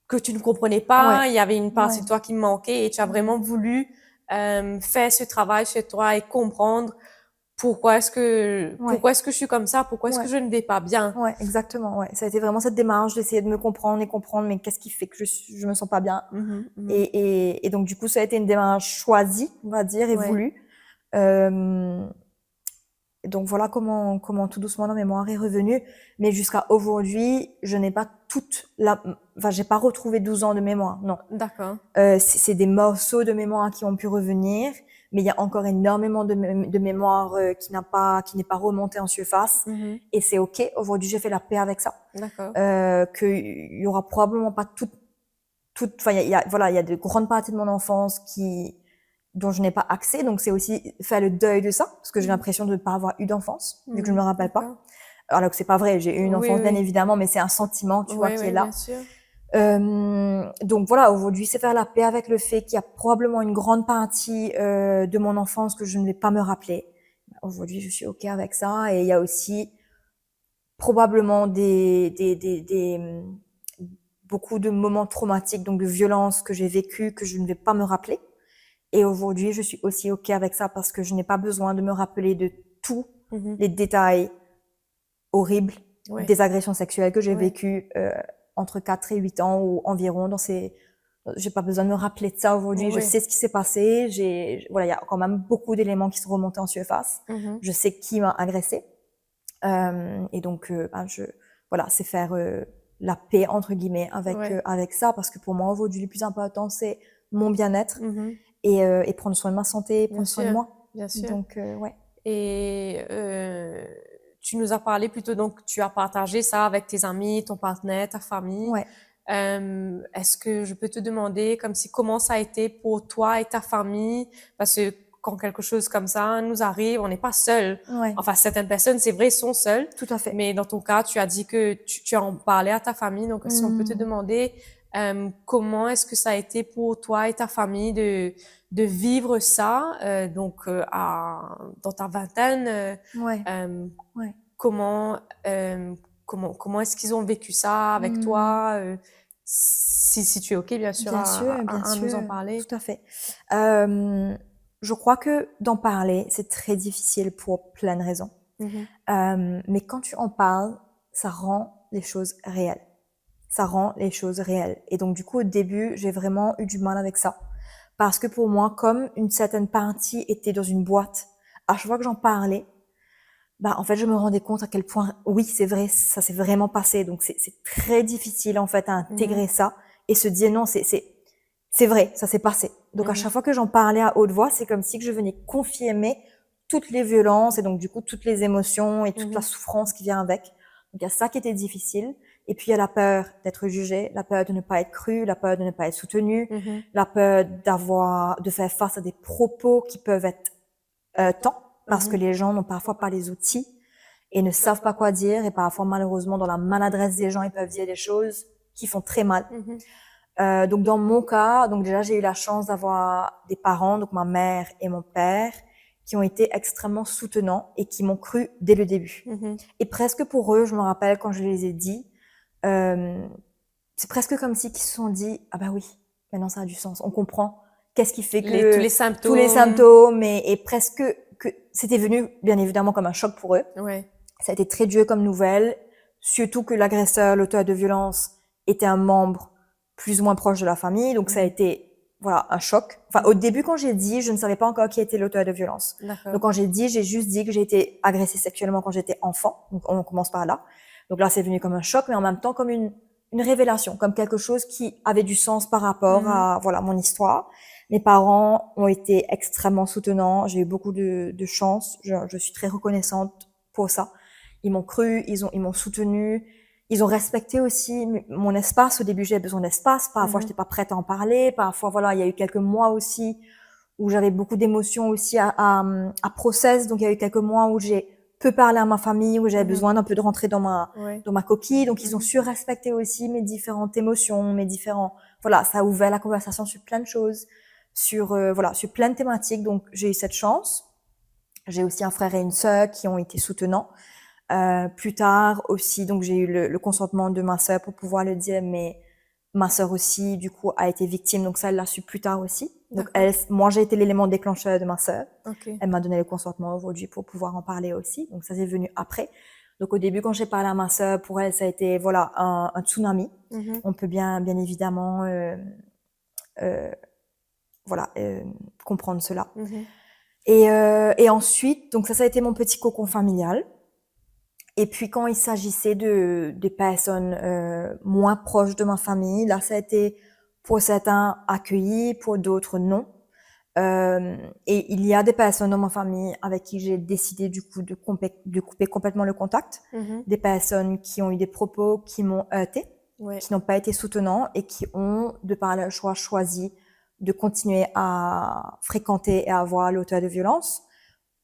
que tu ne comprenais Ouais. pas, il y avait une Ouais. partie de toi qui manquait et tu as vraiment voulu faire ce travail chez toi et comprendre Ouais. pourquoi est-ce que je suis comme ça, pourquoi est-ce Ouais. que je ne vais pas bien. Ouais, exactement, ouais. Ça a été vraiment cette démarche d'essayer de me comprendre et comprendre, mais qu'est-ce qui fait que je me sens pas bien? Mhm, mhm. Et donc, du coup, ça a été une démarche choisie, on va dire, et Ouais, voulue. Donc voilà comment tout doucement la mémoire est revenue. Mais jusqu'à aujourd'hui, je n'ai pas enfin, j'ai pas retrouvé 12 ans de mémoire, non. d'accord. C'est des morceaux de mémoire qui ont pu revenir, mais il y a encore énormément de mémoire qui n'est pas remontée en surface. Mhm, Et c'est OK. Aujourd'hui, j'ai fait la paix avec ça. d'accord. Qu'il y aura probablement pas enfin, voilà, il y a de grandes parties de mon enfance dont je n'ai pas accès. Donc, c'est aussi faire le deuil de ça, parce que j'ai Mhm, l'impression de ne pas avoir eu d'enfance, vu que je ne mhm, me rappelle d'accord. pas. Alors que c'est pas vrai, j'ai eu une Oui, enfance, bien oui. évidemment, mais c'est un sentiment, tu vois, Oui, qui est oui, bien là. sûr. Donc voilà, aujourd'hui, c'est faire la paix avec le fait qu'il y a probablement une grande partie de mon enfance que je ne vais pas me rappeler. Aujourd'hui, je suis OK avec ça. Et il y a aussi probablement beaucoup de moments traumatiques, donc de violences que j'ai vécues que je ne vais pas me rappeler. Et aujourd'hui, je suis aussi OK avec ça parce que je n'ai pas besoin de me rappeler de tous Mhm. les détails horribles Ouais, des agressions sexuelles que j'ai ouais, vécues entre 4 et 8 ans ou environ dans ces... J'ai pas besoin de me rappeler de ça aujourd'hui. Je ouais. sais ce qui s'est passé. Voilà, il y a quand même beaucoup d'éléments qui sont remontés en surface. Mhm. Je sais qui m'a agressé. Et donc, voilà, c'est faire la paix entre guillemets Ouais. avec ça, parce que pour moi aujourd'hui le plus important c'est mon bien-être Mhm. et prendre soin de ma santé, Bien prendre soin de sûr, moi. bien sûr. Donc, ouais, Et tu nous as parlé plutôt, donc tu as partagé ça avec tes amis, ton partenaire, ta famille. ouais, Est-ce que je peux te demander comme si comment ça a été pour toi et ta famille? Parce que quand quelque chose comme ça nous arrive, on n'est pas seul. ouais, Enfin, certaines personnes, c'est vrai, sont seules. tout à fait. Mais dans ton cas, tu as dit que tu en parlais à ta famille. Donc, si on peut te Mmh. demander, comment est-ce que ça a été pour toi et ta famille de vivre ça, dans ta vingtaine, Ouais, euh, ouais. comment, comment est-ce qu'ils ont vécu ça avec Mmh. toi, si tu es OK, bien sûr, Bien à nous en sûr, parler. tout à fait. Euh, je crois que d'en parler, c'est très difficile pour plein de raisons. Mhm. Mais quand tu en parles, ça rend les choses réelles. Ça rend les choses réelles. Et donc, du coup, au début, j'ai vraiment eu du mal avec ça. Parce que pour moi, comme une certaine partie était dans une boîte, à chaque fois que j'en parlais, en fait, je me rendais compte à quel point, oui, c'est vrai, ça s'est vraiment passé. Donc, c'est très difficile, en fait, à intégrer ça et se dire non, c'est vrai, ça s'est passé. Donc, à chaque fois que j'en parlais à haute voix, c'est comme si que je venais confirmer toutes les violences et donc, du coup, toutes les émotions et toute la souffrance qui vient avec. Donc, il y a ça qui était difficile. Et puis, il y a la peur d'être jugé, la peur de ne pas être cru, la peur de ne pas être soutenu, la peur de faire face à des propos qui peuvent être temps, parce que les gens n'ont parfois pas les outils et ne savent pas quoi dire. Et parfois, malheureusement, dans la maladresse des gens, ils peuvent dire des choses qui font très mal. Donc, dans mon cas, donc déjà, j'ai eu la chance d'avoir des parents, donc ma mère et mon père, qui ont été extrêmement soutenants et qui m'ont cru dès le début. Et presque pour eux, je me rappelle quand je les ai dit, c'est presque comme si ils se sont dit, ah bah oui, maintenant ça a du sens, on comprend. Qu'est-ce qui fait que tous les symptômes, tous les symptômes et presque que c'était venu bien évidemment comme un choc pour eux. Ouais. Ça a été très dur comme nouvelle, surtout que l'agresseur, l'auteur de violence, était un membre plus ou moins proche de la famille, donc ça a été voilà un choc. Enfin au début quand j'ai dit, je ne savais pas encore qui était l'auteur de violence. Donc quand j'ai juste dit que j'ai été agressée sexuellement quand j'étais enfant. Donc on commence par là. Donc là c'est venu comme un choc, mais en même temps comme une révélation, comme quelque chose qui avait du sens par rapport à voilà mon histoire. Mes parents ont été extrêmement soutenants. J'ai eu beaucoup de chance. Je suis très reconnaissante pour ça. Ils m'ont cru, ils m'ont soutenue. Ils ont respecté aussi mon espace. Au début, j'avais besoin d'espace. Parfois, j'étais pas prête à en parler. Parfois, voilà, il y a eu quelques mois aussi où j'avais beaucoup d'émotions aussi à process. Donc, il y a eu quelques mois où j'ai peu parlé à ma famille, où j'avais besoin d'un peu de rentrer dans ma coquille. Donc, ils ont su respecter aussi mes différentes émotions, voilà, ça a ouvert la conversation sur plein de choses, sur plein de thématiques. Donc, j'ai eu cette chance. J'ai aussi un frère et une sœur qui ont été soutenants. Plus tard aussi, donc j'ai eu le consentement de ma sœur pour pouvoir le dire, mais ma sœur aussi, du coup, a été victime, donc ça, elle l'a su plus tard aussi. Donc moi, j'ai été l'élément déclencheur de ma sœur. Elle m'a donné le consentement aujourd'hui pour pouvoir en parler aussi. Donc ça, c'est venu après. Donc au début, quand j'ai parlé à ma sœur, pour elle, ça a été voilà un tsunami. On peut bien évidemment comprendre cela. Et ensuite, donc ça a été mon petit cocon familial. Et puis quand il s'agissait des personnes moins proches de ma famille, là ça a été pour certains accueilli, pour d'autres non. Et il y a des personnes dans ma famille avec qui j'ai décidé du coup de couper complètement le contact. Des personnes qui ont eu des propos qui m'ont heurté, qui n'ont pas été soutenants et qui ont, de par leur choix, choisi de continuer à fréquenter et à voir l'auteur de violence.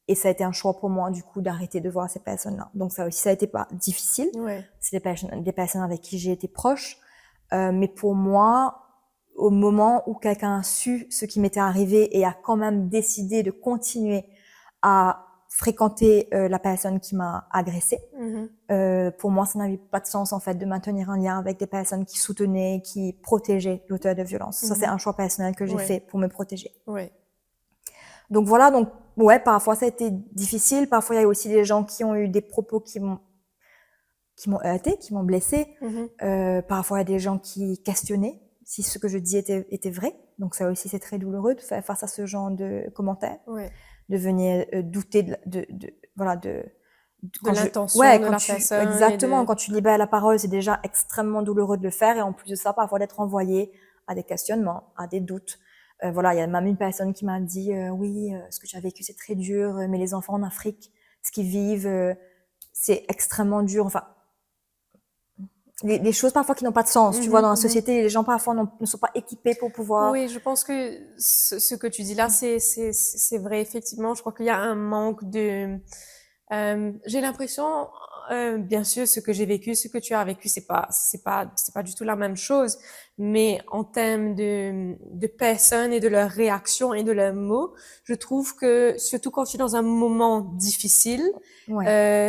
Et ça a été un choix pour moi, du coup, d'arrêter de voir ces personnes-là. Donc ça aussi, ça a été pas difficile. C'est des personnes avec qui j'ai été proche. Mais pour moi, au moment où quelqu'un a su ce qui m'était arrivé et a quand même décidé de continuer à fréquenter la personne qui m'a agressée, pour moi, ça n'avait pas de sens, en fait, de maintenir un lien avec des personnes qui soutenaient, qui protégeaient l'auteur de violence. Ça, c'est un choix personnel que j'ai fait pour me protéger. Donc voilà, donc ouais, parfois ça a été difficile, parfois il y a eu aussi des gens qui ont eu des propos qui m'ont heurté, qui m'ont blessé. Parfois il y a des gens qui questionnaient si ce que je dis était vrai. Donc ça aussi c'est très douloureux de faire face à ce genre de commentaires, de venir douter de l'intention de la personne. Exactement, quand tu libères la parole, c'est déjà extrêmement douloureux de le faire et en plus de ça, parfois d'être envoyé à des questionnements, à des doutes. Voilà, il y a même une personne qui m'a dit oui, ce que j'ai vécu c'est très dur, mais les enfants en Afrique, ce qu'ils vivent, c'est extrêmement dur. Enfin, des choses parfois qui n'ont pas de sens. Tu vois, dans la société, les gens parfois ne sont pas équipés pour pouvoir. Oui, je pense que ce que tu dis là, c'est vrai effectivement. Je crois qu'il y a un manque de. J'ai l'impression, bien sûr, ce que j'ai vécu, ce que tu as vécu, c'est pas du tout la même chose. Mais en termes de personnes et de leurs réactions et de leurs mots, je trouve que surtout quand tu es dans un moment difficile,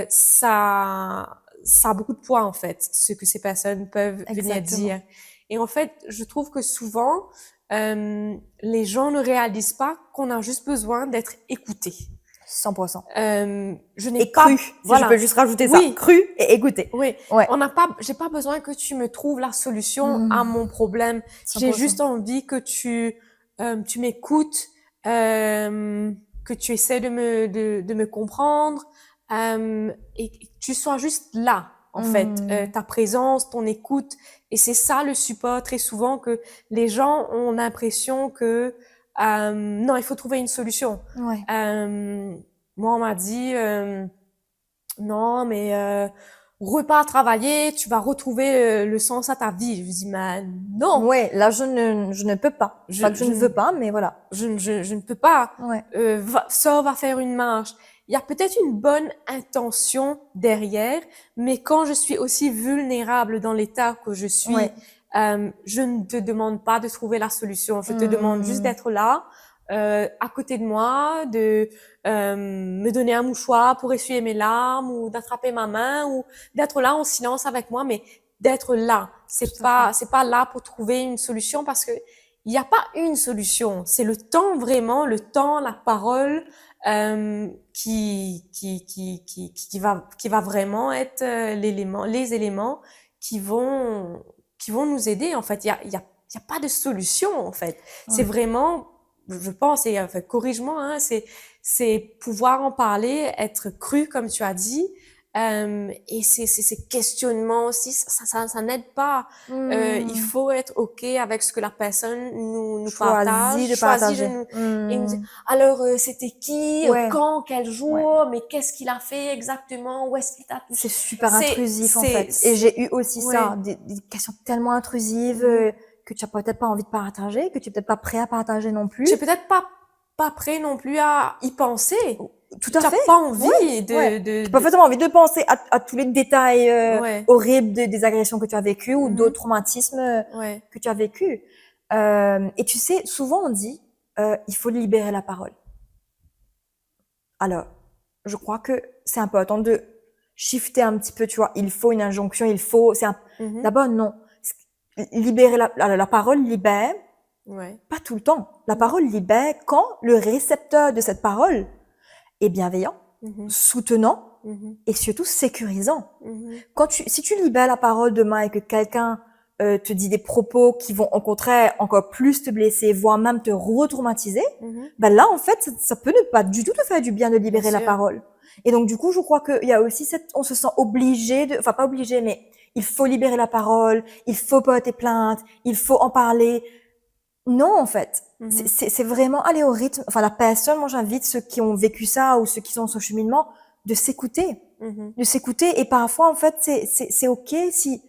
ça a beaucoup de poids en fait, ce que ces personnes peuvent venir dire. Et en fait, je trouve que souvent, les gens ne réalisent pas qu'on a juste besoin d'être écoutés. 100%. Je n'ai pas cru. Voilà. Si je peux juste rajouter ça. Cru et écouté. Oui. J'ai pas besoin que tu me trouves la solution à mon problème. 100%. J'ai juste envie que tu m'écoutes, que tu essaies de me comprendre, et que tu sois juste là, en fait, ta présence, ton écoute. Et c'est ça le support très souvent que les gens ont l'impression que non, il faut trouver une solution. Ouais. Moi, on m'a dit non, mais repars travailler, tu vas retrouver le sens à ta vie. Je me dis, mais non, Ouais, là, je ne peux pas. Pas que je ne ne veux pas, mais voilà. je ne peux pas. Ouais. Sors, va faire une marche. Il y a peut-être une bonne intention derrière, mais quand je suis aussi vulnérable dans l'état que je suis, Ouais. je ne te demande pas de trouver la solution. Je te demande juste d'être là, à côté de moi, de me donner un mouchoir pour essuyer mes larmes ou d'attraper ma main ou d'être là en silence avec moi, mais d'être là. Tout à fait. C'est pas là pour trouver une solution parce que il n'y a pas une solution. C'est le temps vraiment, le temps, la parole qui va vraiment être les éléments qui vont nous aider. En fait, il y a pas de solution en fait. C'est Ouais. vraiment, je pense, et enfin, corrige-moi, hein, c'est pouvoir en parler, être cru comme tu as dit. Et ces questionnements aussi, ça n'aide pas. Il faut être OK avec ce que la personne nous partage, Choisis de choisit de partager. nous, et nous dire, alors, c'était qui, Ouais. quand, quel Ouais. jour, mais qu'est-ce qu'il a fait exactement, où est-ce qu'il t'a touché? C'est super intrusif, en fait. Et C'est, j'ai eu aussi ça, ouais. des questions tellement intrusives Mhm. que tu as peut-être pas envie de partager, que tu es peut-être pas prêt à partager non Tu plus. es peut-être pas prêt non plus à y penser. Tout à Tu n'as fait. pas Ouais. envie Ouais. J'ai pas forcément envie de penser à tous les détails ouais. horribles des agressions que tu as vécues ou Mhm. d'autres traumatismes Ouais. que tu as vécus. Et tu sais, souvent on dit, il faut libérer la parole. Alors, je crois que c'est important de shifter un petit peu, tu vois. Il faut une injonction, il faut, Mhm. d'abord, non. Libérer la parole libère, Ouais. pas tout le temps. La parole libère quand le récepteur de cette parole est bienveillant, Mhm. soutenant Mhm. et surtout sécurisant. Mhm. Si tu libères la parole demain et que quelqu'un te dit des propos qui vont au contraire encore plus te blesser, voire même te retraumatiser, Mhm. ben là, en fait, ça peut ne pas du tout te faire du bien de Bien libérer la sûr. parole. Et donc, du coup, je crois qu'il y a aussi on se sent obligé enfin pas obligé, mais il faut libérer la parole, il faut porter plainte, il faut en parler. Non, en fait. Mhm. C'est vraiment aller au rythme. Enfin, la personne, moi, j'invite ceux qui ont vécu ça ou ceux qui sont sur ce cheminement de s'écouter. Mhm. De s'écouter. Et parfois, en fait, c'est OK si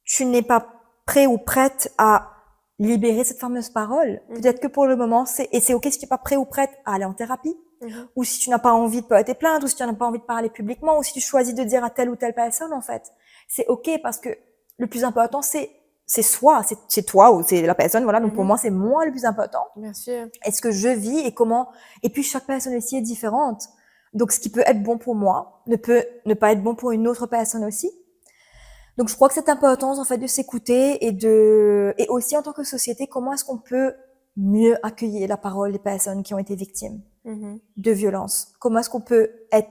tu n'es pas prêt ou prête à libérer cette fameuse parole. Mhm. Peut-être que pour le moment, et c'est OK si tu n'es pas prêt ou prête à aller en thérapie. Mhm. Ou si tu n'as pas envie de porter plainte, ou si tu n'as pas envie de parler publiquement, ou si tu choisis de dire à telle ou telle personne, en fait. C'est OK parce que le plus important, c'est soi, c'est toi ou c'est la personne, voilà. Donc pour Mhm. moi, c'est moi le plus important. Bien sûr. Est-ce que je vis et comment, et puis chaque personne aussi est différente. Donc ce qui peut être bon pour moi ne peut ne pas être bon pour une autre personne aussi. Donc je crois que cette importance en fait de s'écouter et aussi en tant que société, comment est-ce qu'on peut mieux accueillir la parole des personnes qui ont été victimes Mhm. de violences? Comment est-ce qu'on peut être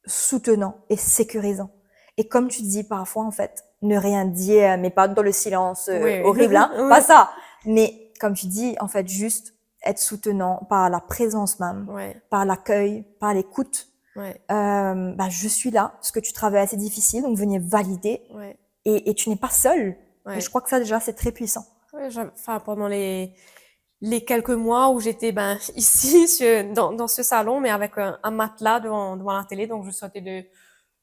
soutenant et sécurisant? Et comme tu dis parfois en fait, ne rien dire, mais pas dans le silence Oui, oui. horrible, hein, pas Oui. ça. Mais comme tu dis, en fait, juste être soutenant par la présence même, Ouais. par l'accueil, par l'écoute. Ouais. Bah, je suis là, ce que tu traverses est difficile, donc venez valider. Ouais. Et tu n'es pas seul. Et je Ouais. crois que ça déjà, c'est très puissant. Ouais, enfin, pendant les quelques mois où j'étais ici dans ce salon mais avec un matelas devant la télé, donc je sortais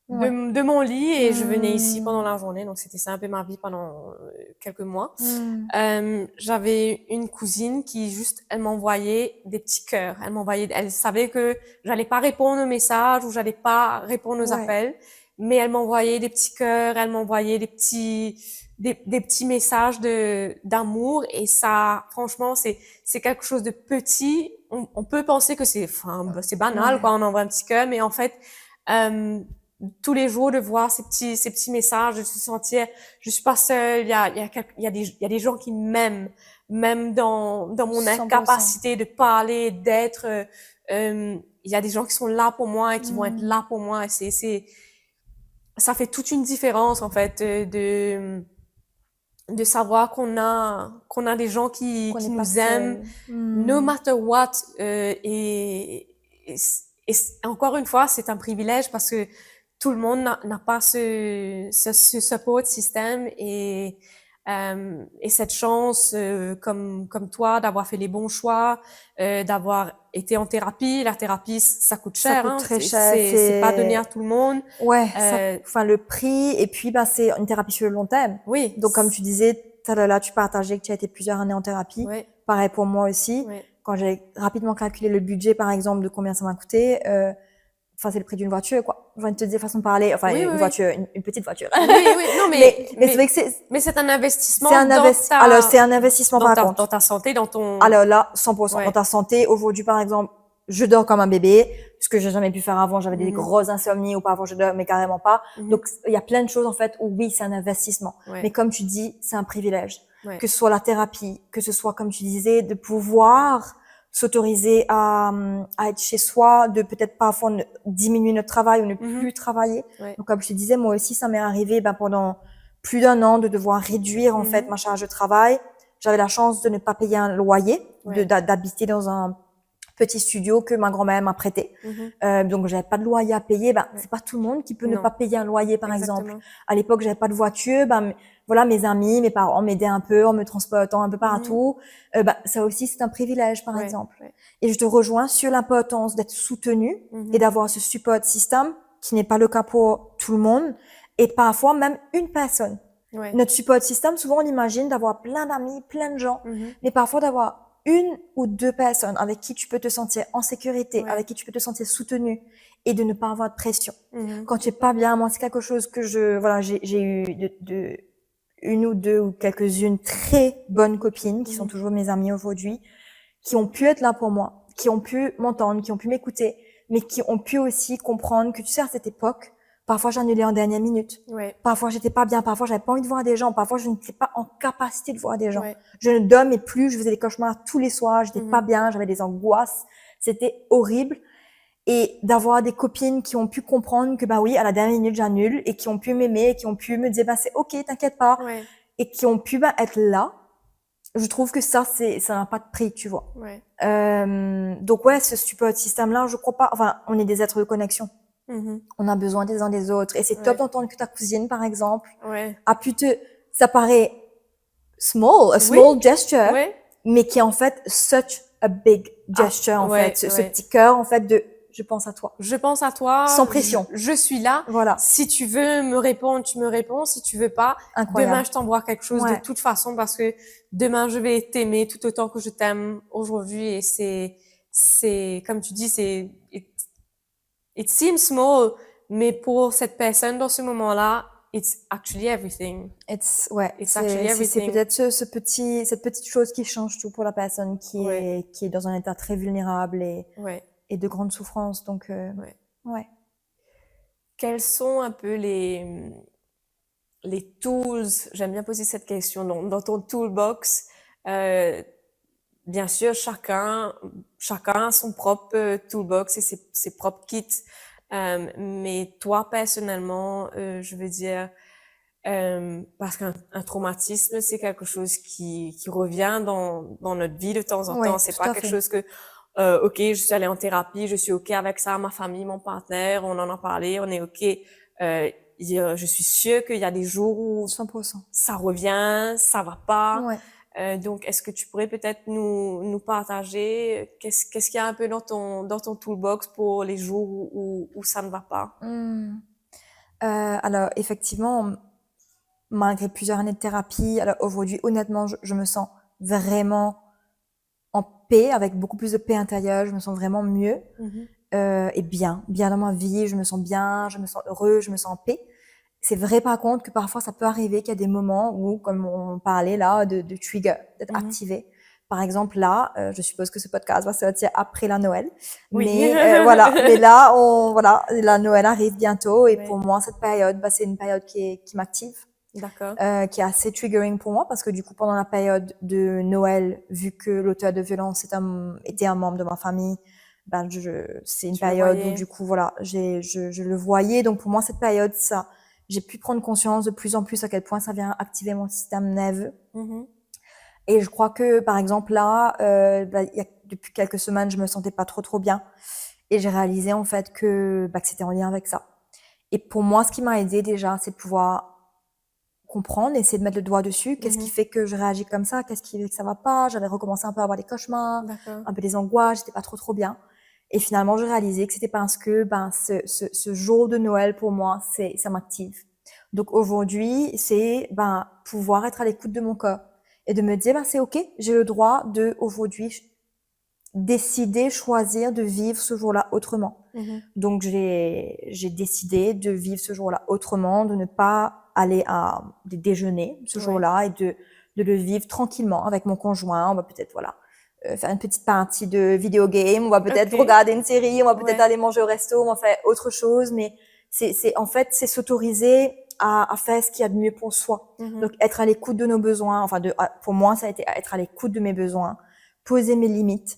Ouais. de mon lit et je venais ici pendant Mmh. la journée, donc c'était ça un peu ma vie pendant quelques mois. Mmh. J'avais une cousine qui juste elle m'envoyait des petits cœurs, elle savait que j'allais pas répondre aux messages ou j'allais pas répondre aux Ouais. appels, mais elle m'envoyait des petits cœurs, elle m'envoyait des petits messages d'amour et ça franchement c'est quelque chose de petit. On peut penser que c'est banal Ouais. quoi, on envoie un petit cœur, mais en fait euh, tous les jours de voir ces petits messages, de se sentir je suis pas seule, il y a des gens qui m'aiment même dans mon 100%. incapacité de parler, d'être il y a des gens qui sont là pour moi et qui vont être Mmh. là pour moi et ça fait toute une différence en fait de savoir qu'on a des gens Qu'on qui n'est pas nous aiment seul. no Mmh. matter what et encore une fois, c'est un privilège parce que tout le monde n'a pas ce support system et cette chance, comme toi, d'avoir fait les bons choix, d'avoir été en thérapie. La thérapie, ça coûte Ça cher, coûte hein. très cher. C'est pas donné à tout le monde. Ouais, Euh, enfin, le prix, et puis, bah, c'est une thérapie sur le long terme. oui. Donc, comme tu disais, là, tu partageais que tu as été plusieurs années en thérapie. Oui. Pareil pour moi aussi. Oui. Quand j'ai rapidement calculé le budget, par exemple, de combien ça m'a coûté, enfin, c'est le prix d'une voiture, quoi. Je viens de te dire façon de parler, enfin, Oui, oui, une oui. voiture, une petite voiture. Oui, oui. Non, Mais c'est vrai que mais c'est un investissement c'est un alors, c'est un investissement par contre. dans ta santé, dans ton... Alors là, 100%. Ouais. Dans ta santé, aujourd'hui, par exemple, je dors comme un bébé, ce que j'ai jamais pu faire avant. J'avais des Mhm. grosses insomnies, auparavant, je dormais carrément pas. Mhm. Donc, il y a plein de choses, en fait, où oui, c'est un investissement. Ouais. Mais comme tu dis, c'est un privilège. Ouais. Que ce soit la thérapie, que ce soit, comme tu disais, de pouvoir s'autoriser à être chez soi, de peut-être parfois diminuer notre travail ou ne Mhm. plus travailler. Ouais. Donc, comme je te disais, moi aussi, ça m'est arrivé, pendant plus d'un an de devoir réduire, en Mhm. fait, ma charge de travail. J'avais la chance de ne pas payer un loyer, Ouais. d'habiter dans un petit studio que ma grand-mère m'a prêté. Mhm. Donc j'avais pas de loyer à payer. Ouais. C'est pas tout le monde qui peut ne Non. pas payer un loyer, par Exactement. exemple. À l'époque, j'avais pas de voiture. Voilà, mes amis, mes parents m'aidaient un peu en me transportant un peu partout. Ça aussi, c'est un privilège, par Ouais. exemple. Ouais. Et je te rejoins sur l'importance d'être soutenu Mhm. et d'avoir ce support system qui n'est pas le cas pour tout le monde et parfois même une personne. Ouais. Notre support system, souvent on imagine d'avoir plein d'amis, plein de gens, Mhm. mais parfois d'avoir une ou deux personnes avec qui tu peux te sentir en sécurité, Ouais. avec qui tu peux te sentir soutenu et de ne pas avoir de pression. Mhm. Quand tu es pas bien, moi c'est quelque chose que j'ai eu une ou deux ou quelques-unes très bonnes copines qui sont toujours mes amies aujourd'hui, qui ont pu être là pour moi, qui ont pu m'entendre, qui ont pu m'écouter, mais qui ont pu aussi comprendre que tu sais, à cette époque, parfois j'annulais en dernière minute. Ouais. Parfois j'étais pas bien, parfois j'avais pas envie de voir des gens, parfois je n'étais pas en capacité de voir des gens. Ouais. Je ne dormais plus, je faisais des cauchemars tous les soirs, j'étais Mhm. pas bien, j'avais des angoisses, c'était horrible. Et d'avoir des copines qui ont pu comprendre que oui, à la dernière minute j'annule, et qui ont pu m'aimer, et qui ont pu me dire c'est ok, t'inquiète pas, Ouais. et qui ont pu être là. Je trouve que ça n'a pas de prix, tu vois. Ouais. Donc ouais, ce support système-là, je crois pas. Enfin, on est des êtres de connexion. Mhm. On a besoin des uns des autres. Et c'est Ouais. top d'entendre que ta cousine, par exemple, Ouais. a pu ça paraît a small gesture, Ouais. mais qui est en fait such a big gesture, en ouais, fait. Ce ouais. petit cœur, en fait, de je pense à toi. Je pense à toi. Sans pression. Je suis là. Voilà. Si tu veux me répondre, tu me réponds. Si tu veux pas, Incroyable. demain je t'envoie quelque chose Ouais. de toute façon parce que demain je vais t'aimer tout autant que je t'aime aujourd'hui et c'est comme tu dis, it seems small, mais pour cette personne dans ce moment-là, it's actually everything. It's actually everything. C'est peut-être cette petite chose qui change tout pour la personne qui est dans un état très vulnérable et de grande souffrance. Donc, ouais. Quels sont un peu les tools, j'aime bien poser cette question, dans ton toolbox, bien sûr, chacun a son propre toolbox et ses propres kits, mais toi, personnellement, je veux dire, parce qu'un traumatisme, c'est quelque chose qui revient dans notre vie de temps en temps. C'est pas quelque chose que, ok, je suis allée en thérapie, je suis ok avec ça, ma famille, mon partenaire, on en a parlé, on est ok. Je suis sûre qu'il y a des jours où 100%. ça revient, ça va pas. Ouais. Donc, est-ce que tu pourrais peut-être nous partager qu'est-ce qu'il y a un peu dans ton toolbox pour les jours où ça ne va pas? Alors, effectivement, malgré plusieurs années de thérapie, alors aujourd'hui, honnêtement, je me sens vraiment en paix, avec beaucoup plus de paix intérieure, je me sens vraiment mieux. Et bien dans ma vie, je me sens bien, je me sens heureux, je me sens en paix. C'est vrai par contre que parfois ça peut arriver qu'il y a des moments où, comme on parlait là, de trigger, d'être activé. Par exemple là, je suppose que ce podcast va sortir après la Noël, Oui. mais voilà. Mais là, la Noël arrive bientôt et pour moi cette période, c'est une période qui m'active. D'accord. Qui est assez triggering pour moi parce que du coup pendant la période de Noël, vu que l'auteur de violence était un membre de ma famille, c'est une période où du coup voilà, je le voyais. Donc pour moi cette période, j'ai pu prendre conscience de plus en plus à quel point ça vient activer mon système nerveux. Et je crois que par exemple là, depuis quelques semaines, je me sentais pas trop bien. Et j'ai réalisé en fait que c'était en lien avec ça. Et pour moi, ce qui m'a aidé déjà, c'est de pouvoir comprendre, essayer de mettre le doigt dessus. Qu'est-ce qui fait que je réagis comme ça? Qu'est-ce qui fait que ça va pas? J'avais recommencé un peu à avoir des cauchemars, D'accord. un peu des angoisses, j'étais pas trop bien. Et finalement, j'ai réalisé que c'était parce que ce jour de Noël pour moi, ça m'active. Donc aujourd'hui, c'est pouvoir être à l'écoute de mon corps et de me dire c'est ok, j'ai le droit de aujourd'hui décider, choisir de vivre ce jour-là autrement. Donc j'ai décidé de vivre ce jour-là autrement, de ne pas aller à des déjeuners ce jour-là et de le vivre tranquillement avec mon conjoint. On va peut-être faire une petite partie de vidéo game, on va peut-être regarder une série, on va peut-être aller manger au resto, on va faire autre chose, mais en fait c'est s'autoriser à faire ce qu'il y a de mieux pour soi. Donc être à l'écoute de nos besoins, pour moi ça a été être à l'écoute de mes besoins, poser mes limites.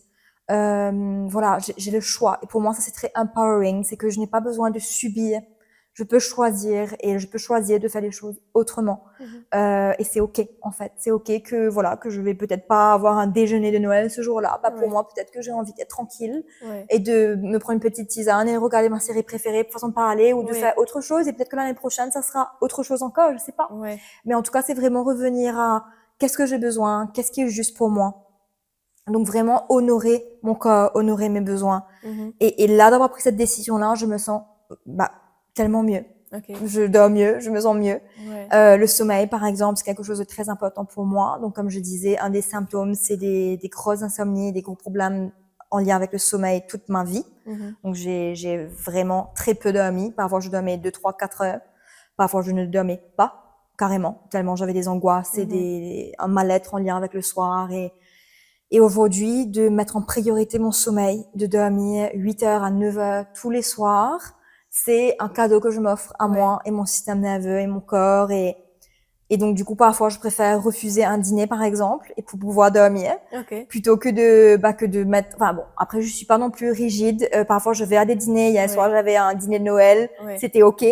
Voilà, j'ai le choix. Et pour moi, ça c'est très empowering. C'est que je n'ai pas besoin de subir. Je peux choisir et je peux choisir de faire les choses autrement. Et c'est ok, en fait. C'est ok que je vais peut-être pas avoir un déjeuner de Noël ce jour-là. Pour moi, peut-être que j'ai envie d'être tranquille et de me prendre une petite tisane et regarder ma série préférée, pour façon de parler, ou de faire autre chose. Et peut-être que l'année prochaine, ça sera autre chose encore. Je sais pas. Mais en tout cas, c'est vraiment revenir à qu'est-ce que j'ai besoin, qu'est-ce qui est juste pour moi. Donc vraiment honorer mon corps, honorer mes besoins. Et là, d'avoir pris cette décision-là, je me sens tellement mieux. Je dors mieux, je me sens mieux. Le sommeil, par exemple, c'est quelque chose de très important pour moi. Donc comme je disais, un des symptômes, c'est des grosses insomnies, des gros problèmes en lien avec le sommeil toute ma vie. Donc j'ai vraiment très peu dormi. Parfois, je dormais 2, 3, 4 heures. Parfois, je ne dormais pas carrément, tellement j'avais des angoisses et un mal-être en lien avec le soir. Et aujourd'hui, de mettre en priorité mon sommeil, de dormir 8 heures à 9 heures tous les soirs, c'est un cadeau que je m'offre à moi et mon système nerveux et mon corps. Et donc, du coup, parfois, je préfère refuser un dîner, par exemple, et pour pouvoir dormir, plutôt que de mettre, après, je suis pas non plus rigide. Parfois, je vais à des dîners. Hier soir, j'avais un dîner de Noël. C'était ok.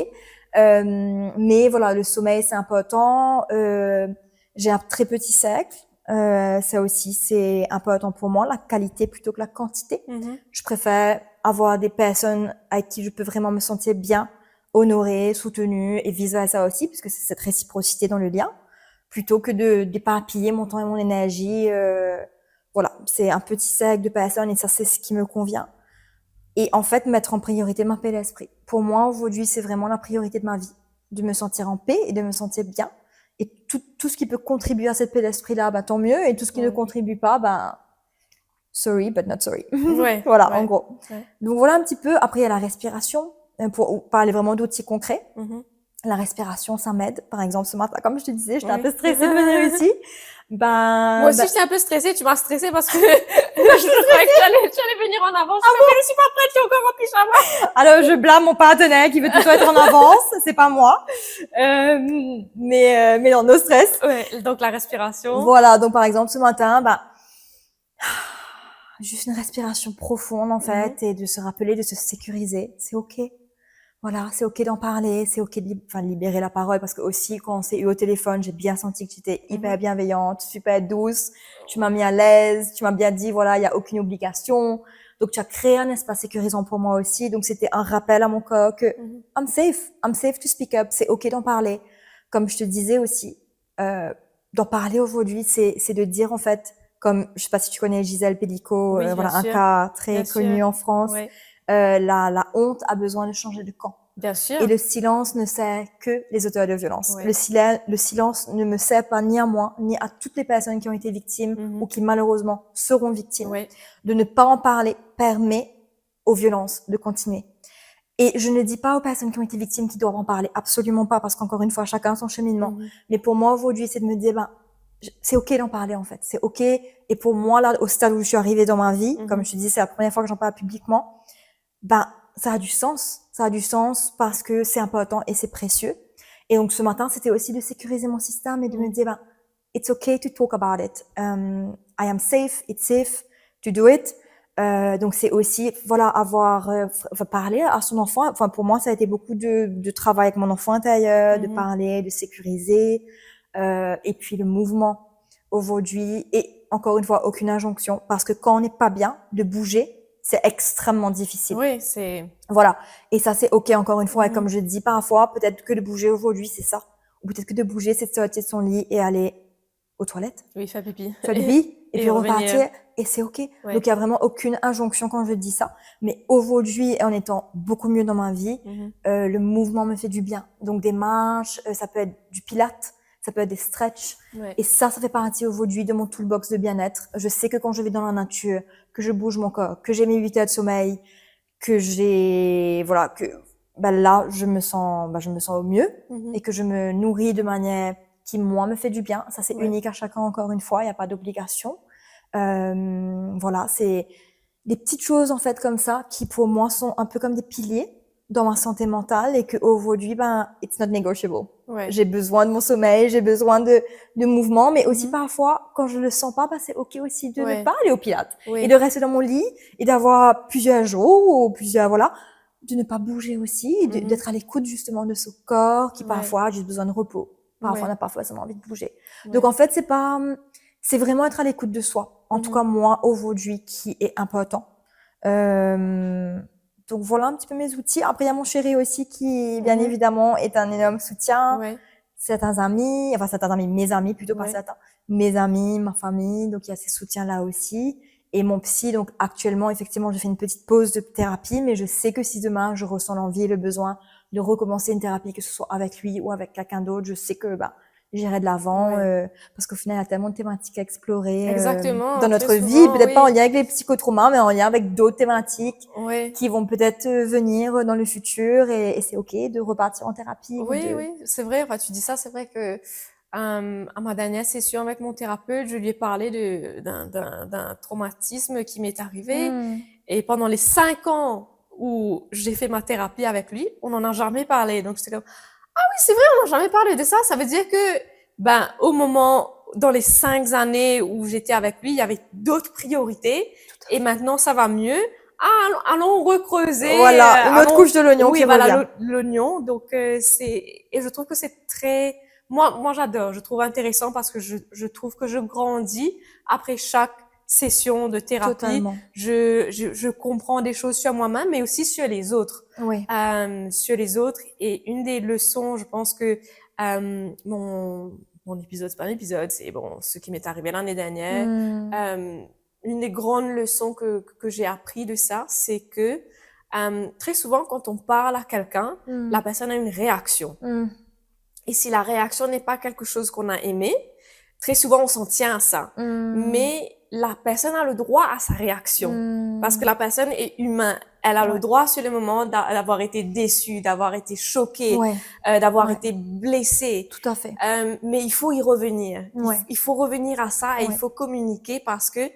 Mais voilà, le sommeil, c'est important. J'ai un très petit cercle. Ça aussi, c'est important pour moi, la qualité plutôt que la quantité. Je préfère avoir des personnes avec qui je peux vraiment me sentir bien, honorée, soutenue, et vice versa aussi, puisque c'est cette réciprocité dans le lien, plutôt que d'éparpiller mon temps et mon énergie. Voilà, c'est un petit cercle de personnes et ça, c'est ce qui me convient. Et en fait, mettre en priorité ma paix d'esprit. Pour moi, aujourd'hui, c'est vraiment la priorité de ma vie, de me sentir en paix et de me sentir bien. Et tout ce qui peut contribuer à cette paix d'esprit-là, tant mieux. Et tout ce qui ne contribue pas, sorry, but not sorry. Voilà, en gros. Donc voilà un petit peu. Après, il y a la respiration, pour parler vraiment d'outils concrets. La respiration, ça m'aide. Par exemple, ce matin, comme je te disais, j'étais un peu stressée de venir ici. Moi aussi, j'étais un peu stressée. Tu m'as stressée parce que je croyais que tu allais venir en avance. Je suis pas prête, je suis encore en pyjama. Alors, je blâme mon partenaire qui veut tout être en avance. C'est pas moi. Mais non, no stress. Donc la respiration. Voilà. Donc, par exemple, ce matin, juste une respiration profonde, en fait, et de se rappeler de se sécuriser. C'est ok. Voilà, c'est ok d'en parler, c'est ok de libérer la parole, parce que aussi quand on s'est eu au téléphone, j'ai bien senti que tu étais hyper bienveillante, super douce, tu m'as mis à l'aise, tu m'as bien dit voilà, il y a aucune obligation. Donc tu as créé un espace sécurisant pour moi aussi, donc c'était un rappel à mon corps que I'm safe to speak up, c'est ok d'en parler. Comme je te disais aussi, d'en parler aujourd'hui, c'est de dire en fait, comme je sais pas si tu connais Gisèle Pellico, un cas très connu en France. La honte a besoin de changer de camp. Bien sûr. Et le silence ne sert que les auteurs de violence. Le silence ne me sert pas ni à moi, ni à toutes les personnes qui ont été victimes ou qui malheureusement seront victimes. De ne pas en parler permet aux violences de continuer. Et je ne dis pas aux personnes qui ont été victimes qu'ils doivent en parler, absolument pas, parce qu'encore une fois, chacun son cheminement. Mais pour moi, aujourd'hui, c'est de me dire, c'est ok d'en parler, en fait. C'est ok. Et pour moi, là, au stade où je suis arrivée dans ma vie, comme je te dis, c'est la première fois que j'en parle publiquement, ça a du sens. Ça a du sens parce que c'est important et c'est précieux. Et donc, ce matin, c'était aussi de sécuriser mon système et de me dire, it's okay to talk about it. I am safe, it's safe to do it. Donc, c'est aussi, parler à son enfant. Enfin, pour moi, ça a été beaucoup de travail avec mon enfant intérieur, de parler, de sécuriser. Et puis, le mouvement aujourd'hui. Et encore une fois, aucune injonction. Parce que quand on n'est pas bien, de bouger, c'est extrêmement difficile. Oui, c'est... Voilà. Et ça, c'est OK, encore une fois. Et Mhm. comme je dis parfois, peut-être que de bouger aujourd'hui, c'est ça. Ou peut-être que de bouger, c'est de sortir de son lit et aller aux toilettes, Oui, faire pipi. faire pipi, et puis revenir. repartir. Et c'est OK. Ouais. Donc, il y a vraiment aucune injonction quand je dis ça. Mais aujourd'hui, et en étant beaucoup mieux dans ma vie, Mhm. le mouvement me fait du bien. Donc, des marches, ça peut être du pilates, ça peut être des stretches. Ouais. Et ça fait partie aujourd'hui de mon toolbox de bien-être. Je sais que quand je vais dans la nature, que je bouge mon corps, que j'ai mes 8 heures de sommeil, que j'ai, voilà, que, là, je me sens au mieux Mhm. et que je me nourris de manière qui, moi, me fait du bien. Ça, c'est Ouais. unique à chacun, encore une fois. Il n'y a pas d'obligation. Voilà, c'est des petites choses, en fait, comme ça, qui, pour moi, sont un peu comme des piliers dans ma santé mentale et que aujourd'hui, it's not negotiable. Ouais. J'ai besoin de mon sommeil, j'ai besoin de mouvement, mais aussi Mhm. parfois, quand je le sens pas, c'est OK aussi de Ouais. ne pas aller au pilates Oui. et de rester dans mon lit et d'avoir plusieurs jours ou plusieurs, voilà, de ne pas bouger aussi, Mhm. d'être à l'écoute justement de ce corps qui Ouais. parfois a juste besoin de repos. Parfois, Ouais. on n'a pas forcément envie de bouger. Ouais. Donc, en fait, c'est vraiment être à l'écoute de soi. En tout Mhm. cas, moi, aujourd'hui, qui est important. Donc voilà un petit peu mes outils. Après, il y a mon chéri aussi qui, bien Mhm. évidemment, est un énorme soutien. Ouais. Certains amis, mes amis plutôt, pas Ouais. certains, mes amis, ma famille, donc il y a ces soutiens-là aussi. Et mon psy, donc actuellement, effectivement, je fais une petite pause de thérapie, mais je sais que si demain je ressens l'envie et le besoin de recommencer une thérapie, que ce soit avec lui ou avec quelqu'un d'autre, je sais que j'irai de l'avant, Ouais. parce qu'au final, il y a tellement de thématiques à explorer Exactement. dans Très notre vie, souvent, peut-être pas en oui. lien avec les psychotraumas, mais en lien avec d'autres thématiques Ouais. qui vont peut-être venir dans le futur, et c'est OK de repartir en thérapie ou Oui, de... oui, c'est vrai. Enfin, tu dis ça, c'est vrai que à ma dernière session avec mon thérapeute, je lui ai parlé d'un traumatisme qui m'est arrivé. Hmm. Et pendant les 5 ans où j'ai fait ma thérapie avec lui, on n'en a jamais parlé. Donc, j'étais comme, ah oui, c'est vrai, on n'a jamais parlé de ça. Ça veut dire que, au moment, dans les 5 années où j'étais avec lui, il y avait d'autres priorités. Et maintenant, ça va mieux. Ah, allons recreuser. Voilà, une autre couche de l'oignon oui, qui voilà, revient. l'oignon. Donc, et je trouve que c'est très, moi, j'adore. Je trouve intéressant parce que je trouve que je grandis après chaque session de thérapie. Totalement. Je comprends des choses sur moi-même, mais aussi sur les autres. Oui. Sur les autres. Et une des leçons, je pense que mon épisode, c'est pas un épisode, c'est ce qui m'est arrivé l'année dernière. Une des grandes leçons que j'ai appris de ça, c'est que très souvent, quand on parle à quelqu'un, la personne a une réaction. Et si la réaction n'est pas quelque chose qu'on a aimé, très souvent, on s'en tient à ça. Mais la personne a le droit à sa réaction. Parce que la personne est humaine. Elle a le droit sur le moment d'avoir été déçue, d'avoir été choquée, d'avoir été blessée. Tout à fait. Mais il faut y revenir. Ouais. Il faut revenir à ça et il faut communiquer parce que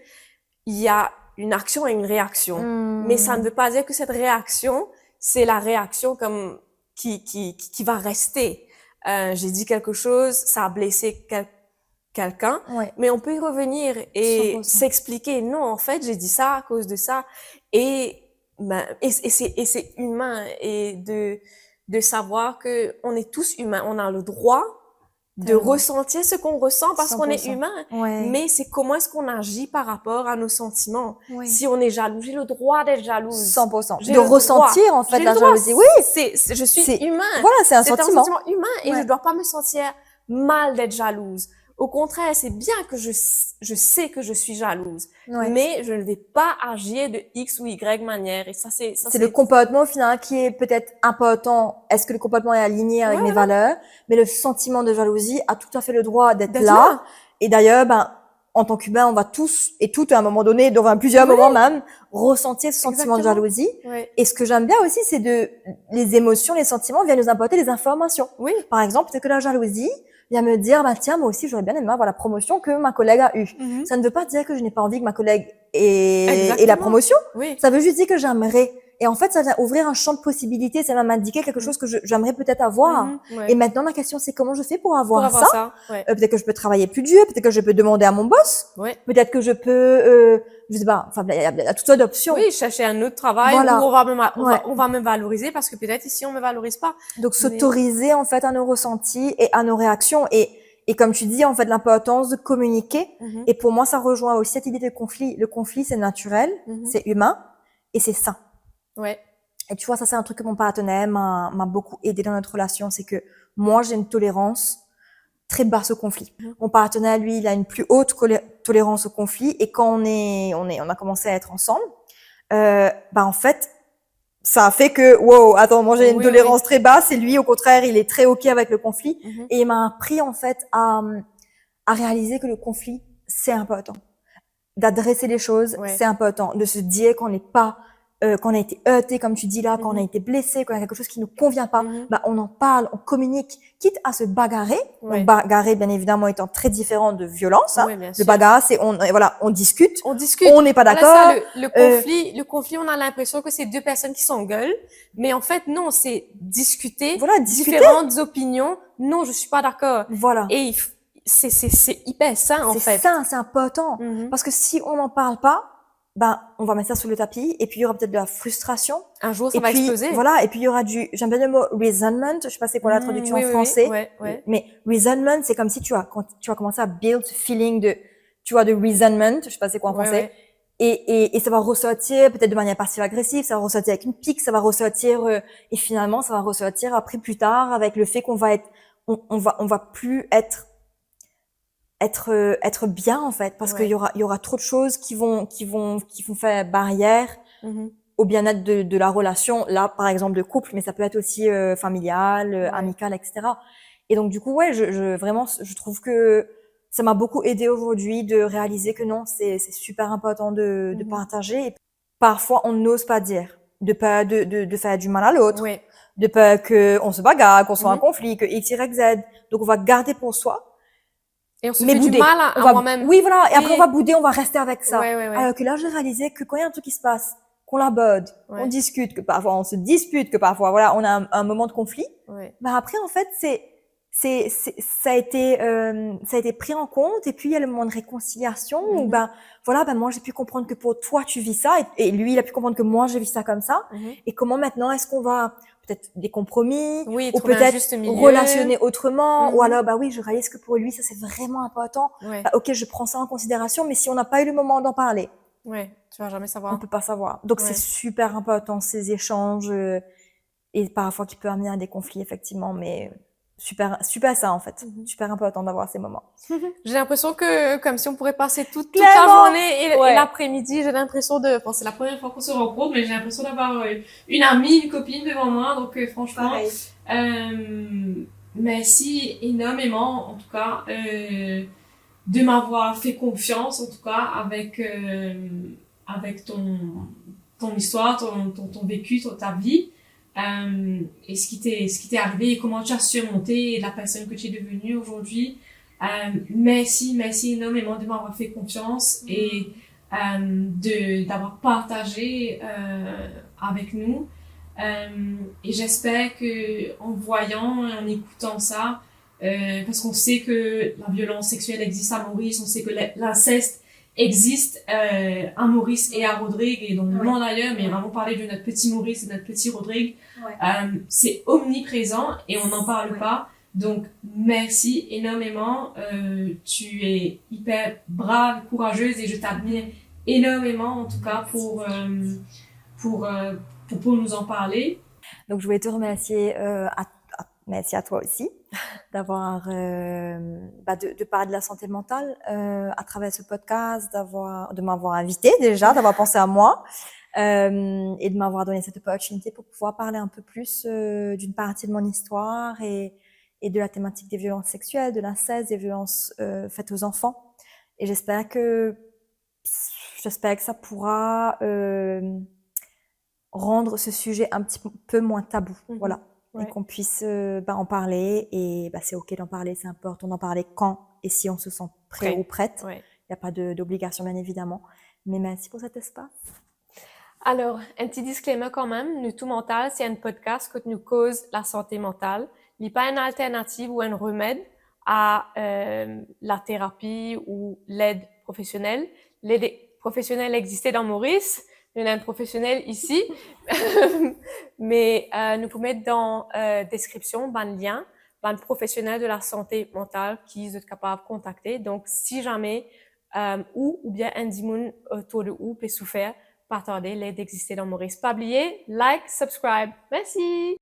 il y a une action et une réaction. Mais ça ne veut pas dire que cette réaction, c'est la réaction comme qui va rester. J'ai dit quelque chose, ça a blessé quelqu'un, mais on peut y revenir et 100%. s'expliquer. Non, en fait, j'ai dit ça à cause de ça. Et c'est humain et de savoir que on est tous humains. On a le droit de ressentir ce qu'on ressent parce qu'on est 100%. humain. Ouais. Mais c'est comment est-ce qu'on agit par rapport à nos sentiments. Ouais. Si on est jaloux, j'ai le droit d'être jalouse. 100%. J'ai De le ressentir, droit. en fait, J'ai la le droit. jalousie. Oui. Je suis humain. Voilà, c'est un C'est un sentiment. sentiment humain et je dois pas me sentir mal d'être jalouse. Au contraire, c'est bien que je sais que je suis jalouse, mais je ne vais pas agir de X ou Y manière. Et ça, c'est le comportement au final qui est peut-être important. Est-ce que le comportement est aligné avec mes valeurs? Mais le sentiment de jalousie a tout à fait le droit d'être là. Et d'ailleurs, en tant qu'humain, on va tous et toutes à un moment donné, dans plusieurs moments même, ressentir ce sentiment de jalousie. Et ce que j'aime bien aussi, c'est les émotions, les sentiments viennent nous apporter des informations. Par exemple, peut-être que la jalousie vient me dire, tiens, moi aussi, j'aurais bien aimé avoir la promotion que ma collègue a eue. Ça ne veut pas dire que je n'ai pas envie que ma collègue ait la promotion. Ça veut juste dire que j'aimerais. Et en fait, ça vient ouvrir un champ de possibilités. Ça va m'indiquer quelque chose que j'aimerais peut-être avoir. Et maintenant, la question, c'est comment je fais pour avoir ça? Peut-être que je peux travailler plus dur. Peut-être que je peux demander à mon boss. Peut-être que je peux, je sais pas. Enfin, il y a toutes sortes d'options. Oui, chercher un autre travail où on va me valoriser parce que peut-être ici, on me valorise pas. Donc, s'autoriser, en fait, à nos ressentis et à nos réactions. Et comme tu dis, en fait, l'importance de communiquer. Et pour moi, ça rejoint aussi cette idée de conflit. Le conflit, c'est naturel, c'est humain. et c'est sain. Ouais. Et tu vois, ça c'est un truc que mon partenaire m'a beaucoup aidé dans notre relation, c'est que moi j'ai une tolérance très basse au conflit. Mon partenaire, lui, il a une plus haute tolérance au conflit, et quand on a commencé à être ensemble, en fait, ça a fait que, wow, attends, moi j'ai une Oui, tolérance oui. très basse, et lui, au contraire, il est très ok avec le conflit, Mhm. et il m'a appris en fait à réaliser que le conflit c'est important, d'adresser les choses Ouais. c'est important, de se dire qu'on n'est pas qu'on a été heurté, comme tu dis là, qu'on a Mhm. été blessé, qu'on a quelque chose qui nous convient pas, Mhm. on en parle, on communique, quitte à se bagarrer. Ouais. Donc bagarrer, bien évidemment, étant très différent de violence. Hein. Ouais, bien Le sûr. bagarre, c'est on discute, On discute. on n'est pas Voilà d'accord. ça, le conflit, on a l'impression que c'est deux personnes qui s'engueulent, mais en fait, non, c'est discuter, Voilà, discuter. différentes opinions. Non, je suis pas d'accord. Voilà. Et c'est hyper sain, en C'est fait. ça, c'est important. Mhm. Parce que si on n'en parle pas, on va mettre ça sous le tapis, et puis il y aura peut-être de la frustration. Un jour, ça Et va puis, exploser. voilà, et puis il y aura j'aime bien le mot resentment, je sais pas c'est quoi la traduction en Oui, oui, oui. français, Ouais, ouais. mais resentment, c'est comme si quand tu as commencé à build ce feeling tu vois, de resentment, je sais pas c'est quoi en Ouais, français, ouais. et ça va ressortir peut-être de manière passive-agressive, ça va ressortir avec une pique, ça va ressortir, et finalement, ça va ressortir après plus tard avec le fait qu'on va on va plus être bien en fait, parce Ouais. qu'il y aura trop de choses qui vont faire barrière Mhm. au bien-être de la relation, là par exemple de couple, mais ça peut être aussi familial, Ouais. amical, etc. Et donc du coup ouais, vraiment je trouve que ça m'a beaucoup aidé aujourd'hui de réaliser que non, c'est super important de Mhm. partager. Et parfois on n'ose pas dire, de peur de faire du mal à l'autre, Ouais. de peur que on se bagarre, qu'on soit en Mhm. conflit, que X, Y, Z. Donc on va garder pour soi, Et on se mais fait du bouder. mal à moi-même. Oui, voilà. Et après, on Oui. va bouder, on va rester avec ça. Ouais, ouais, ouais. Alors que là, j'ai réalisé que quand il y a un truc qui se passe, qu'on l'aborde, qu'on Ouais. discute, que parfois on se dispute, que parfois, voilà, on a un moment de conflit. Ouais. Après, en fait, ça a été pris en compte. Et puis, il y a le moment de réconciliation où, Mhm. moi, j'ai pu comprendre que pour toi, tu vis ça. Et lui, il a pu comprendre que moi, je vis ça comme ça. Mhm. Et comment maintenant est-ce qu'on va peut-être des compromis, Oui, ou trouver un peut-être juste milieu. relationner autrement, ou Mhm. alors oui, je réalise que pour lui ça c'est vraiment important. Ouais. Ok, je prends ça en considération, mais si on n'a pas eu le moment d'en parler, Ouais. Tu vas jamais on savoir. peut pas savoir. Donc c'est Ouais. super important ces échanges, et parfois qui peut amener à des conflits effectivement, mais super ça en fait, Mhm. super important d'avoir ces moments. J'ai l'impression que, comme si on pourrait passer toute la Clairement, journée et ouais, l'après-midi, j'ai l'impression bon, c'est la première fois qu'on se rencontre, mais j'ai l'impression d'avoir une amie, une copine devant moi, donc franchement, pareil. merci énormément, en tout cas, de m'avoir fait confiance, en tout cas, avec ton histoire, ton vécu, ta vie, et ce qui t'est arrivé et comment tu as surmonté la personne que tu es devenue aujourd'hui. Merci énormément de m'avoir fait confiance et d'avoir partagé avec nous. Et j'espère que en voyant et en écoutant ça, parce qu'on sait que la violence sexuelle existe à Maurice, on sait que l'inceste existe à Maurice et à Rodrigue et dans le monde ailleurs, mais vraiment parler de notre petit Maurice et de notre petit Rodrigue, c'est omniprésent et on n'en parle pas. Donc merci énormément, tu es hyper brave, courageuse et je t'admire énormément en tout cas pour nous en parler. Donc je voulais te remercier merci à toi aussi d'avoir de parler de la santé mentale à travers ce podcast, de m'avoir invité déjà, d'avoir pensé à moi, et de m'avoir donné cette opportunité pour pouvoir parler un peu plus d'une partie de mon histoire, et de la thématique des violences sexuelles, de l'inceste, des violences faites aux enfants. Et j'espère que ça pourra rendre ce sujet un petit peu moins tabou. Voilà. Ouais. Et qu'on puisse en parler. Et c'est ok d'en parler, c'est important d'en parler quand et si on se sent prêt ou prête. Il n'y a pas d'obligation, bien évidemment. Mais merci pour cet espace. Alors, un petit disclaimer quand même, Nous Tout Mental, c'est un podcast que nous cause la santé mentale. Il n'est pas une alternative ou un remède à la thérapie ou l'aide professionnelle. L'aide professionnelle existait dans Maurice, il y en a un professionnel ici, mais nous pouvons mettre dans description le lien, le professionnel de la santé mentale qui est capable de contacter. Donc, si jamais ou bien un dimoun autour de ou peut souffrir, pas tarder, l'aide d'exister dans Maurice. Pas oublier, like, subscribe. Merci!